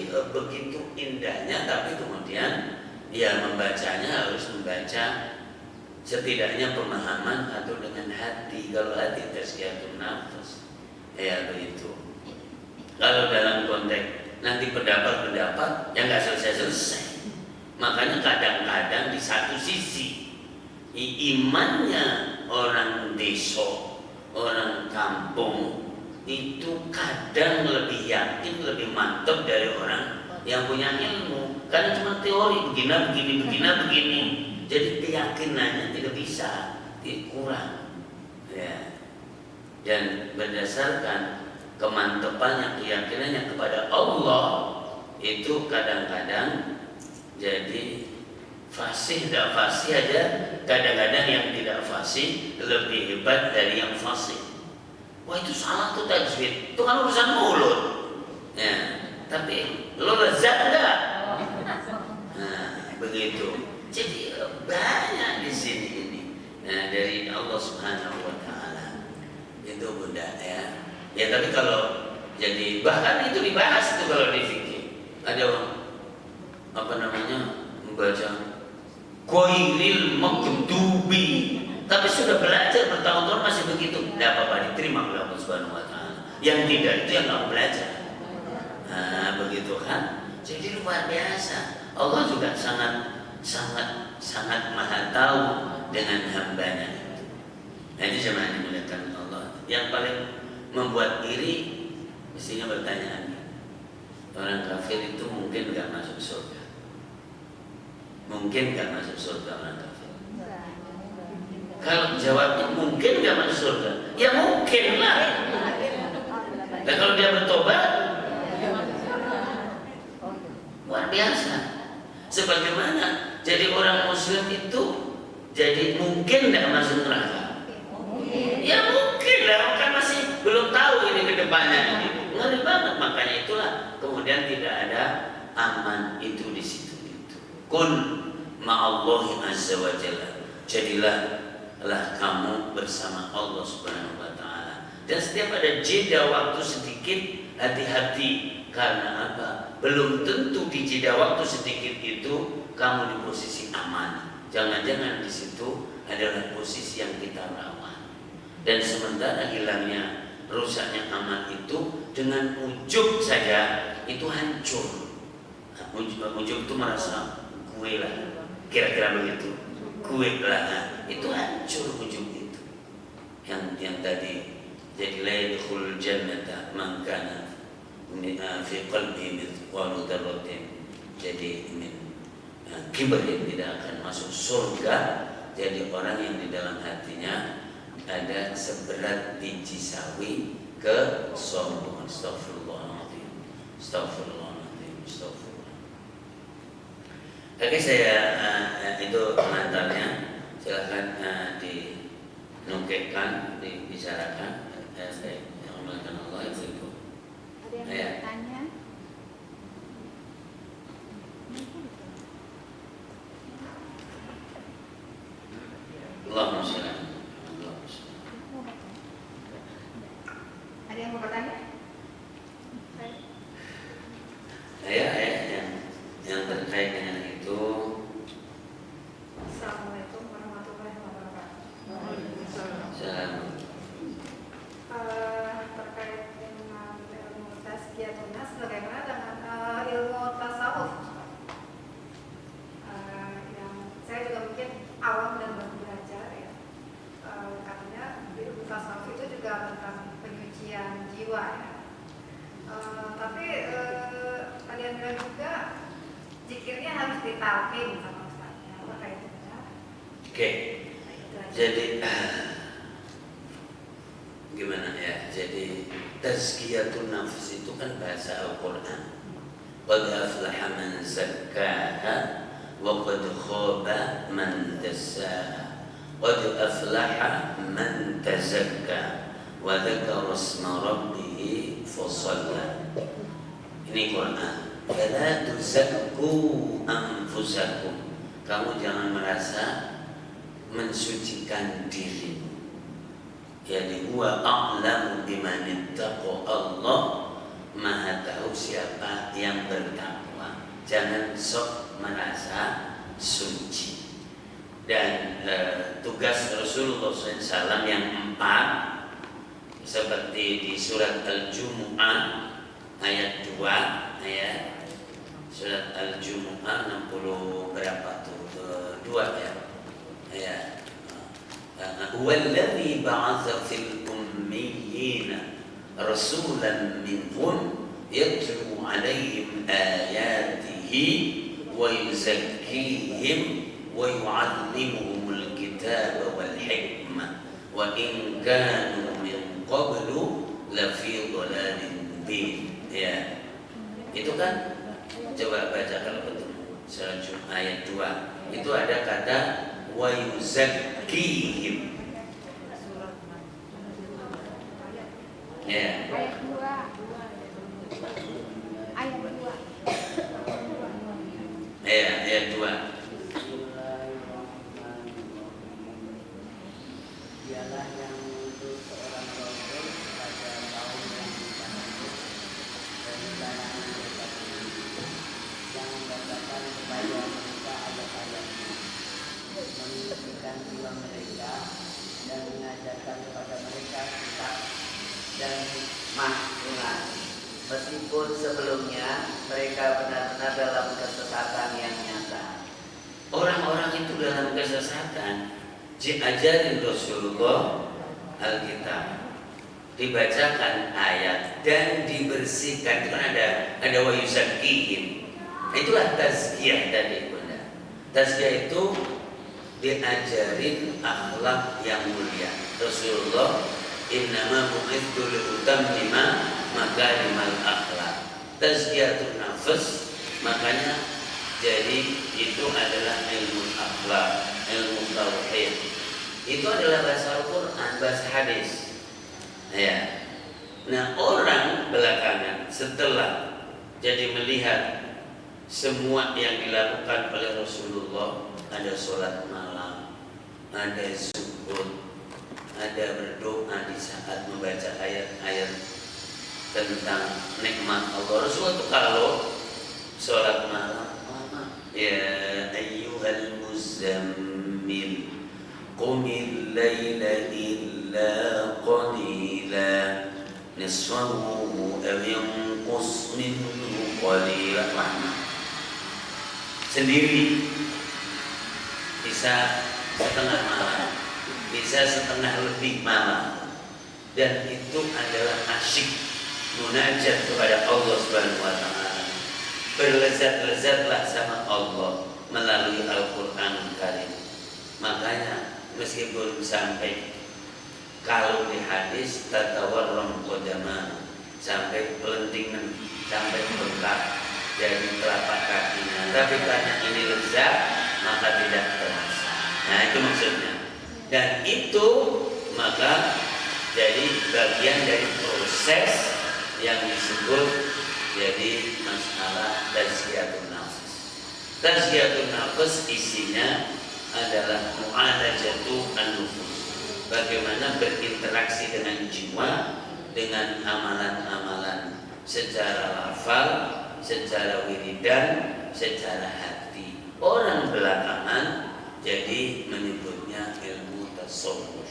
begitu indahnya, tapi kemudian ya membacanya harus membaca setidaknya pemahaman atau dengan hati. Kalau hati tazkiyatun nafs, ya begitu. Kalau dalam konteks nanti pendapat yang nggak selesai. Makanya kadang-kadang di satu sisi imannya orang desa, orang kampung itu kadang lebih yakin, lebih mantap dari orang yang punya ilmu. Karena cuma teori begini. Jadi keyakinannya tidak bisa dikurang. Ya. Dan berdasarkan kemantapannya, keyakinannya kepada Allah itu kadang-kadang jadi fasih, tidak fasih aja. Kadang-kadang yang tidak fasih lebih hebat dari yang fasih. Wah itu salah tuh tajwid, itu kan urusan mulut. Ya, tapi lo lezat enggak? Nah, begitu. Jadi banyak di sini ini. Nah, dari Allah Subhanahu wa taala. Itu Bunda ya. Ya tapi kalau jadi bahkan itu dibahas itu kalau di fikih. Ada membaca Ghairil Maghdubi, tapi sudah belajar bertahun-tahun masih begitu, tidak apa-apa, diterima oleh Allah Subhanahu wa taala. Yang tidak itu yang nggak belajar. Nah, begitu kan? Jadi luar biasa. Allah juga sangat maha tahu dengan hambanya itu. Nah, ini jemaah dimuliakan Allah. Yang paling membuat iri mestinya pertanyaan, orang kafir itu mungkin nggak masuk surga? Mungkin nggak masuk surga orang kafir? Kalau jawabnya mungkin nggak masuk surga, ya mungkin lah. Dan kalau dia bertobat, luar biasa. Sebagaimana jadi orang Muslim itu jadi mungkin nggak masuk neraka? Ya mungkin lah, kan masih belum tahu ini kedepannya. Ngeri banget, makanya itulah kemudian tidak ada aman itu di situ. Kun ma'allahi azza wa jalla, jadilah kamu bersama Allah Subhanahu wa taala. Dan setiap ada jeda waktu sedikit, hati-hati. Karena apa? Belum tentu di jeda waktu sedikit itu kamu di posisi aman. Jangan-jangan di situ adalah posisi yang kita rawan. Dan sementara hilangnya, rusaknya aman itu dengan ujub saja itu hancur. Ujub itu merasa gue lah, kira-kira begitu, gue lah, itu hancur ujub itu. Yang tadi jadi la yadkhulul jannata man kana fi qalbi mithqalu dzarratin, jadi kibr yang tidak akan masuk surga. Jadi orang yang di dalam hatinya ada seberat biji sawi kesombongan. Astagfirullahaladzim. Oke, saya itu pengantarnya. Silahkan dinukilkan, dibicarakan. Saya amalkan Allah itu. Ada yang bertanya? Allahumma shalli. Ada yang mau bertanya? Yang terkait dengan itu. Assalamualaikum warahmatullahi wabarakatuh. Salam. Terkait dengan ilmu tazkiyatun nafs, bagaimana dengan ilmu tasawuf? Yang saya juga mungkin awam dan baru belajar ya. Katanya ilmu tasawuf itu juga tentang penyucian jiwa ya. Tapi ada yang bilang juga zikirnya harus ditalkin sama ustaznya. Apakah itu benar? Oke. Jadi gimana ya? Jadi tazkiyatun nafs itu kan bahasa Al-Qur'an. qad aflaha man zakkaha wa qad khaba man dassaha. Qad aflaha man tazakka wa dzakara isma rabbih fasalla. Ini Quran. Fala tuzakku anfusakum. Kamu jangan merasa mensucikan dirimu. Jadi huwa a'lamu biman ittaqa. Allah Maha tahu siapa yang bertakwa. Jangan sok merasa suci. Dan tugas Rasulullah SAW yang 4 seperti di surat Al-Jumu'ah ayat 2 ya. Surat Al-Jumu'ah 60 berapa tuh? 2 ya. Ya. Huwallazi ba'atsa fil ummiyina rasulan minhum yatlu 'alaihim ayatihi wa yuzakkihim wa yu'allimuhumul kitaba wal hikmah wa in kanu min qablu lafi dhalalin mubin. Ya. Itu kan coba baca kalau ketemu surat ayat 2. Itu ada kata wa yuzakkihim. Ya. Ayat 2. Ayat 2. Ya, ayat 2. Dialah yang mengutus seorang rasul pada kaum yang dipanggil dari kalangan mereka sendiri, yang membacakan kepada mereka ayat-ayatnya, menyucikan jiwa mereka dan mengajarkan kepada mereka kitab dan hikmah. Meskipun sebelumnya mereka benar-benar dalam kesesatan yang nyata. Orang-orang itu dalam kesesatan diajarin Rasulullah Alkitab, dibacakan ayat dan dibersihkan. Itu kan ada wa yuzakkihim. Itulah tazkiyah tadi Bunda. Tazkiyah itu diajarin akhlak yang mulia. Rasulullah innama bu'ithu liutammima makarimal akhlak. Tazkiyatun nafs, makanya jadi itu adalah ilmu akhlak, ilmu tauhid. Itu adalah bahasa Al-Quran, bahasa hadis. Ya. Nah, orang belakangan setelah jadi melihat semua yang dilakukan oleh Rasulullah, ada sholat malam, ada zuhud, ada berdoa di saat membaca ayat-ayat tentang nikmat Allah. Rasulullah itu kalau sholat malam, ya ayyuhal muzammil qumil laila illa qalila nisfahu aw yanqus minhu qalila. Sendiri bisa setengah malam, bisa setengah lebih malam, dan itu adalah asyik munajat kepada Allah Subhanahu wa taala. Berlezat-lezatlah sama Allah melalui Al-Qur'an Karim. Makanya meskipun sampai kalau di hadis tatawarram qadama, sampai pelentingan, sampai bengkak jadi telapak kakinya, tapi karena ini lezat maka tidak terasa. Nah, itu maksudnya. Dan itu maka jadi bagian dari proses yang disebut jadi masalah tazkiyatun nafs. Tazkiyatun nafs isinya adalah mu'alajatu an-nufus. Bagaimana berinteraksi dengan jiwa dengan amalan-amalan secara lafal, secara wiridan, secara hati. Orang belakangan jadi menyebutnya ilmu tasawuf.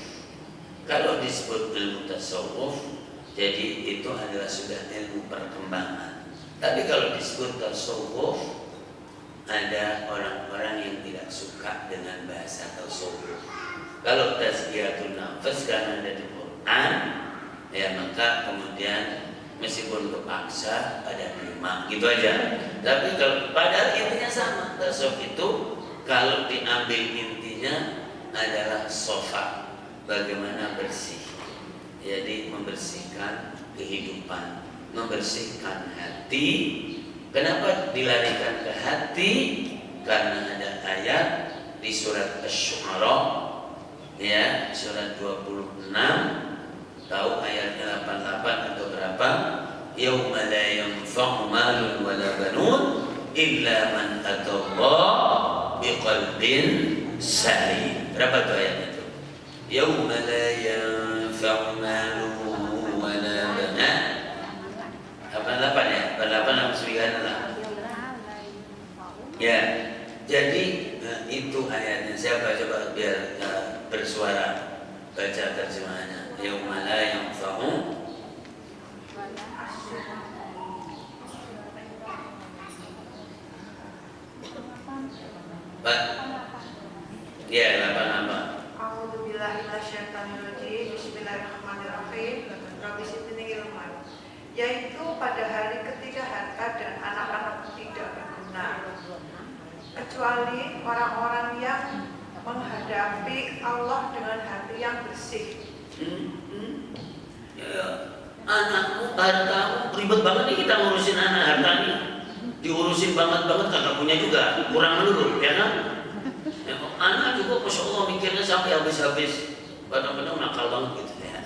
Kalau disebut ilmu tasawuf, jadi itu adalah sudah ilmu perkembangan. Tapi kalau disebut tasawuf, ada orang-orang yang tidak suka dengan bahasa tasawuf. Kalau tazkiyatun nafs karena ada di Quran, ya maka kemudian meskipun kepaksa ada terima, gitu aja. Tapi kalau padahal intinya sama, tasawuf itu kalau diambil intinya adalah sofa, bagaimana bersih. Jadi membersihkan kehidupan, membersihkan hati Kenapa dilarikan ke hati? Karena ada ayat di surat Asy-Syu'ara, ya, surat 26, tahu ayatnya 88 atau berapa? Yauma la yanfa'u malun wala banun illa man atallaha biqalbin salim. Berapa tuh ayatnya tuh? Yauma la yanfa'u malun wala banun. 88 ya? 88 apa 9 lah. Ya, jadi itu ayatnya. Saya baca biar bersuara, baca terjemahannya. Yauma la yanfa'u ya 88. A'udzubillahi minasyaitonirrajim. Bismillahirrahmanirrahim. Rabbi zidni ilman. Yaitu pada hari ketika harta dan anak-anak tidak berguna, kecuali orang-orang yang menghadapi Allah dengan hati yang bersih. Ya, anakmu, hartamu, ribet banget nih kita ngurusin anak harta nih. Diurusin banget kagak punya juga, kurang melulu, ya kan? Ya, anak juga Masya Allah mikirnya sampai habis-habis, kadang-kadang nakal banget gitu ya.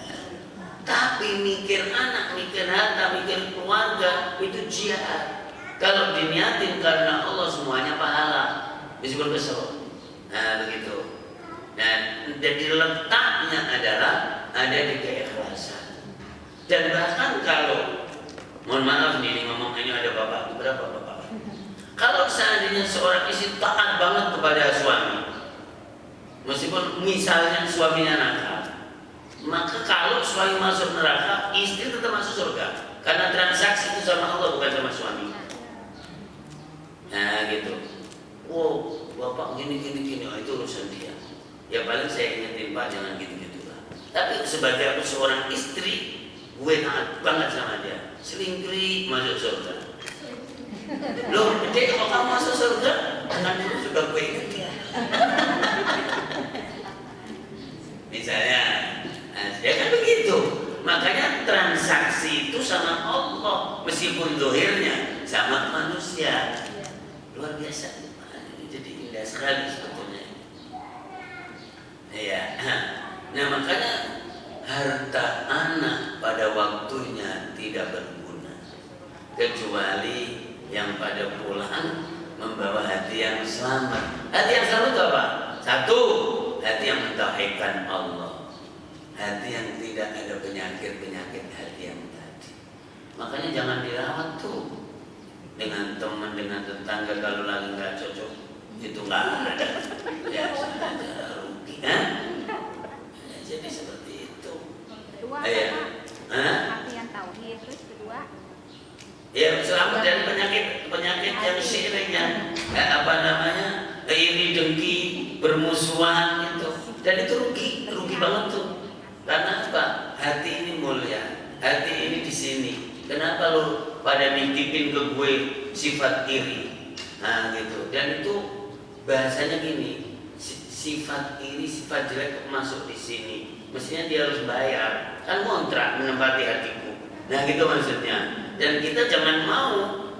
Tapi mikir anak, mikir harta, mikir keluarga itu jihad. Kalau diniatin karena Allah semuanya pahala, meskipun kesel. Nah begitu. Nah, jadi letaknya adalah ada di keikhlasan. Dan bahkan kalau, mohon maaf nih, ngomong ini ada bapak, berapa bapak? Kalau seandainya seorang istri taat banget kepada suami, meskipun misalnya suaminya nakal, maka kalau suami masuk neraka, istri tetap masuk surga. Karena transaksi itu sama Allah, bukan sama suami. Nah gitu. Oh, bapak gini, oh, itu urusan dia. Ya paling saya ingetin, Pak, jangan gitu-gitu lah. Tapi sebagai aku seorang istri, gue taat banget sama dia. Selingkri masuk surga. Loh, jadi kalau kamu masuk surga, kan dulu sudah gue ingetin. Misalnya, ya kan begitu. Makanya transaksi itu sama Allah, meskipun zahirnya sama manusia. Luar biasa. Jadi indah sekali sebetulnya. Iya. Nah makanya harta anak pada waktunya tidak berguna, kecuali yang pada pulang membawa hati yang selamat. Hati yang selamat itu apa? Satu, hati yang mentauhidkan Allah, hati yang tidak ada penyakit hati yang tadi. Makanya jangan dirawat tuh dengan teman, dengan tetangga, kalau lagi nggak cocok itu nggak ada. Ya saja rugi, kan? Ya, jadi seperti itu. Kedua, hati yang tauhid. Terus kedua, ya selamat dari penyakit yang syirik, yang iri dengki, bermusuhan itu. Dan itu rugi banget tuh. Karena apa? Hati ini mulia, hati ini di sini. Kenapa lu pada nitipin ke gue sifat iri? Nah gitu. Dan itu bahasanya gini, sifat iri, sifat jelek masuk di sini. Mestinya dia harus bayar. Kan kontrak menempati hatiku. Nah gitu maksudnya. Dan kita jangan mau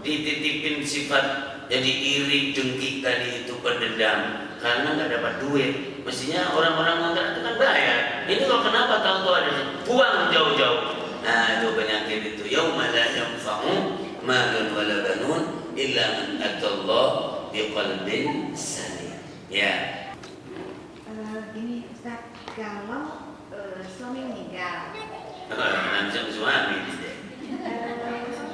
dititipin sifat jadi iri, dengki tadi itu, pendendam karena nggak dapat duit. Mestinya orang-orang kontrak itu kan bayar. Ini kalau kenapa tahu ada buang jauh-jauh. Nah itu penyakit itu. Yauma la yanfa'u malun wala banun illa man atallaha biqalbin salim. Ya. Gini Ustaz, kalau suami meninggal, Langsung suami gitu.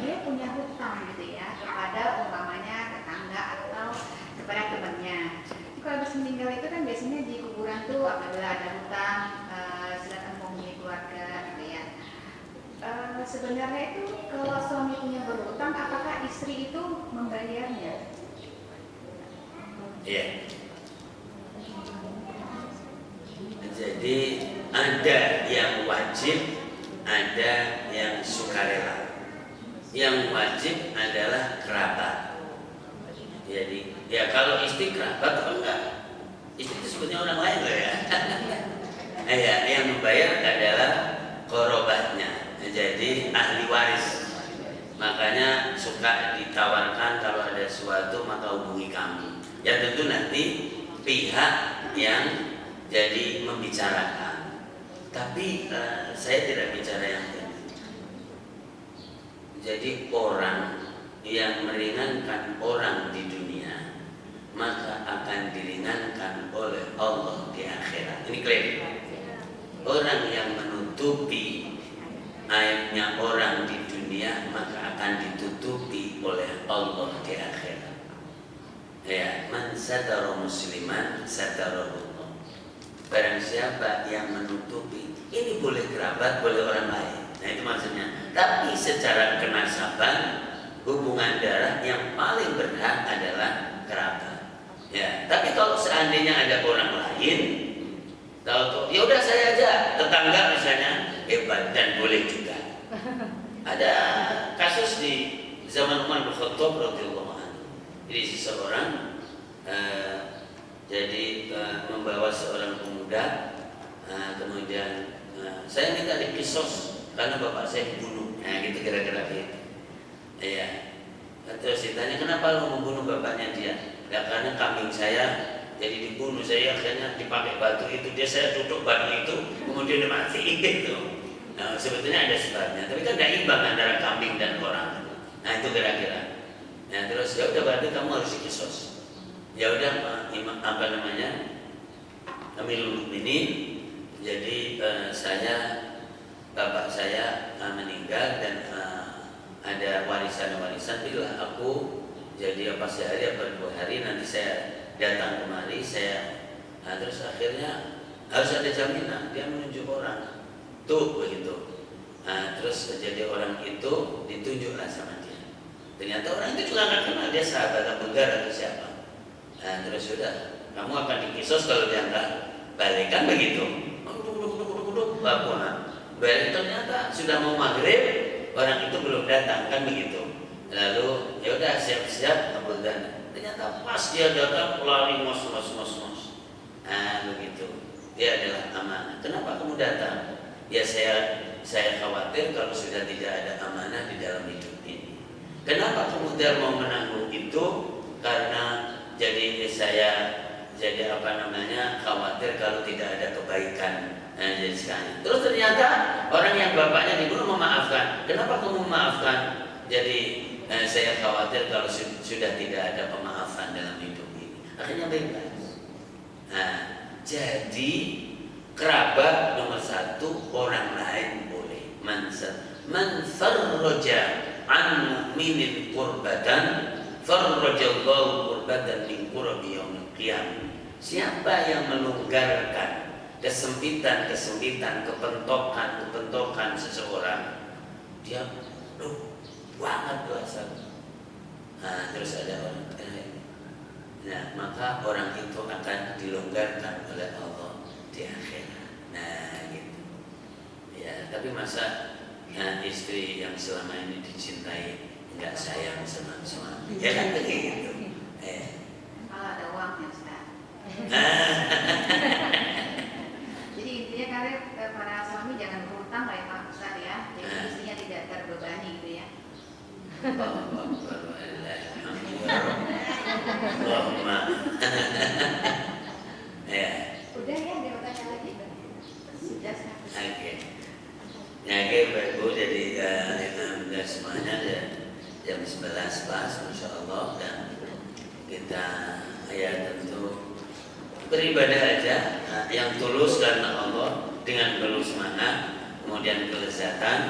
dia punya hutang gitu ya kepada umpamanya tetangga atau kepada temannya. Jadi kalau habis meninggal itu kan biasanya di kuburan tuh apabila ada hutang silakan menghubungi keluarga gitu ya. Sebenarnya itu kalau suami punya berhutang, apakah istri itu membayarnya? Iya. Jadi ada yang wajib, ada yang sukarela. Yang wajib adalah kerabat. Jadi ya kalau istri kerabat apa enggak? Istri itu sebutnya orang lain loh ya. Ya, yang membayar adalah korobatnya. Jadi ahli waris. Makanya suka ditawarkan kalau ada sesuatu maka hubungi kami. Ya tentu nanti pihak yang jadi membicarakan. Tapi saya tidak bicara yang ini. Jadi orang yang meringankan orang di dunia maka akan diringankan oleh Allah di akhirat. Ini klaim. Orang yang menutupi aibnya orang di dunia maka akan ditutupi oleh Allah di akhirat. Ya, man satara musliman satarahullah. Barang siapa yang menutupi, ini boleh kerabat, boleh orang lain. Nah itu maksudnya. Tapi secara kenasaban, hubungan darah yang paling berhak adalah kerabat. Ya, tapi kalau seandainya ada orang lain, tahu ya udah saya aja, tetangga misalnya, hebat dan boleh juga. Ada kasus di zaman Umar bin Khattab radhiyallahu anhu. Jadi seseorang membawa seorang pemuda, kemudian saya minta dikisos karena bapak saya dibunuh. Nah gitu kira-kira gitu. Ya. Terus ditanya kenapa lo membunuh bapaknya dia? Ya karena kambing saya jadi dibunuh, saya akhirnya dipakai batu itu, saya tutup batu itu, kemudian dia mati gitu. Nah, sebetulnya ada sebabnya, tapi kan tidak imbang antara kambing dan orang. Nah itu kira-kira. Nah terus ya udah berarti kamu harus dikisos. Ya udah apa namanya, Amirul Mukminin. Jadi bapak saya meninggal dan ada warisan. Bila aku jadi apa sehari apa 2 hari nanti saya datang kemari terus akhirnya harus ada jaminan, dia menunjuk orang tuh begitu. Terus jadi orang itu ditunjuklah sama dia. Ternyata orang itu juga nggak kenal dia sahabat Abu Dhar atau siapa. Terus sudah kamu akan dikisos kalau dia nggak balik kan begitu. Duduk balik ternyata sudah mau maghrib, orang itu belum datang kan begitu. Lalu ya udah siap-siap Abu Dhar. Ternyata pas dia datang lari mos. Begitu. Dia adalah amanah. Kenapa kamu datang? Ya saya khawatir kalau sudah tidak ada amanah di dalam hidup ini. Kenapa kemudian mau menanggung itu? Karena saya khawatir kalau tidak ada kebaikan. Jadi sekali. Terus ternyata orang yang bapaknya dibunuh memaafkan. Kenapa kamu memaafkan? Jadi saya khawatir kalau sudah tidak ada pemaafan dalam hidup ini. Akhirnya bebas. Jadi kerabat nomor 1 orang lain boleh. Man farraja an mu'minin qurbatan farrajallahu qurbatan min qurbi yaumil qiyamah. Siapa yang melonggarkan kesempitan, kepentokan seseorang, dia banget dosa. Terus ada orang lain. Nah, maka orang itu akan dilonggarkan oleh Allah di akhirat. Nah, gitu. Ya, tapi masa istri yang selama ini dicintai enggak sayang sama suami? Ya kan begitu. Kalau ada uangnya, Ustaz. Jadi intinya kalian para suami jangan berhutang kayak Pak Ustaz ya. Jadi istrinya tidak terbebani gitu ya. Allahumma. Ya. Udah ya, dia bertanya lagi. Sudah. Oke. Ya, Bapak Ibu, jadi alhamdulillah semuanya jam 11 pas, Masya Allah, dan kita tentu beribadah aja yang tulus karena Allah dengan penuh semangat, kemudian kelezatan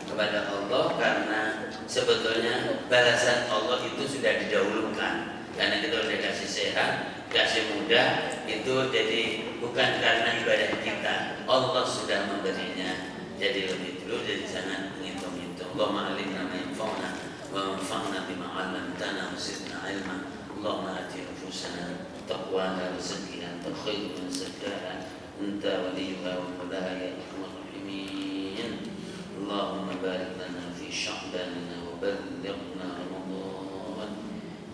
kepada Allah karena sebetulnya balasan Allah itu sudah didahulukan. Karena kita sudah kasih sehat, kasih muda, itu jadi bukan karena ibadah kita, Allah sudah memberinya. Jadi lebih dulu, jadi jangan menghitung-hitung. Allahumma alimna ma yanfa'una wa anfa'na bima 'allamtana wa zidna 'ilma. Allahumma ati nufusana taqwana wa zakkiha anta khairu man zakkaha anta waliyuha wa mawlaha ya arhamar rahimin. Allahumma barik lana fi sya'banina wa ballighna Ramadan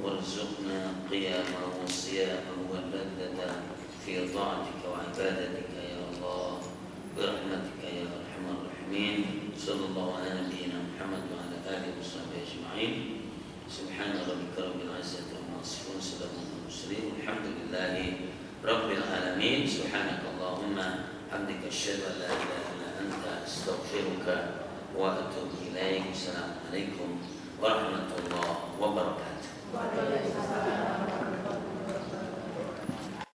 warzuqna qiyamahu wa siyamahu wa ladzata fi ta'atika wa ibadatika ya Allah. Birahmatika ya arhamar rahimin. Sallallahu ala nabiyyina Muhammad wa ala alihi washabbihi ajma'in. Subhana rabbika rabbil izzati amma yasifun, salamun alal mursalin, alhamdulillahi rabbil alamin. Subhanakallahumma hamdika asyhadu an la ilaha illa anta astaghfiruka wa atubu ilaik. Assalamualaikum warahmatullahi wabarakatuh.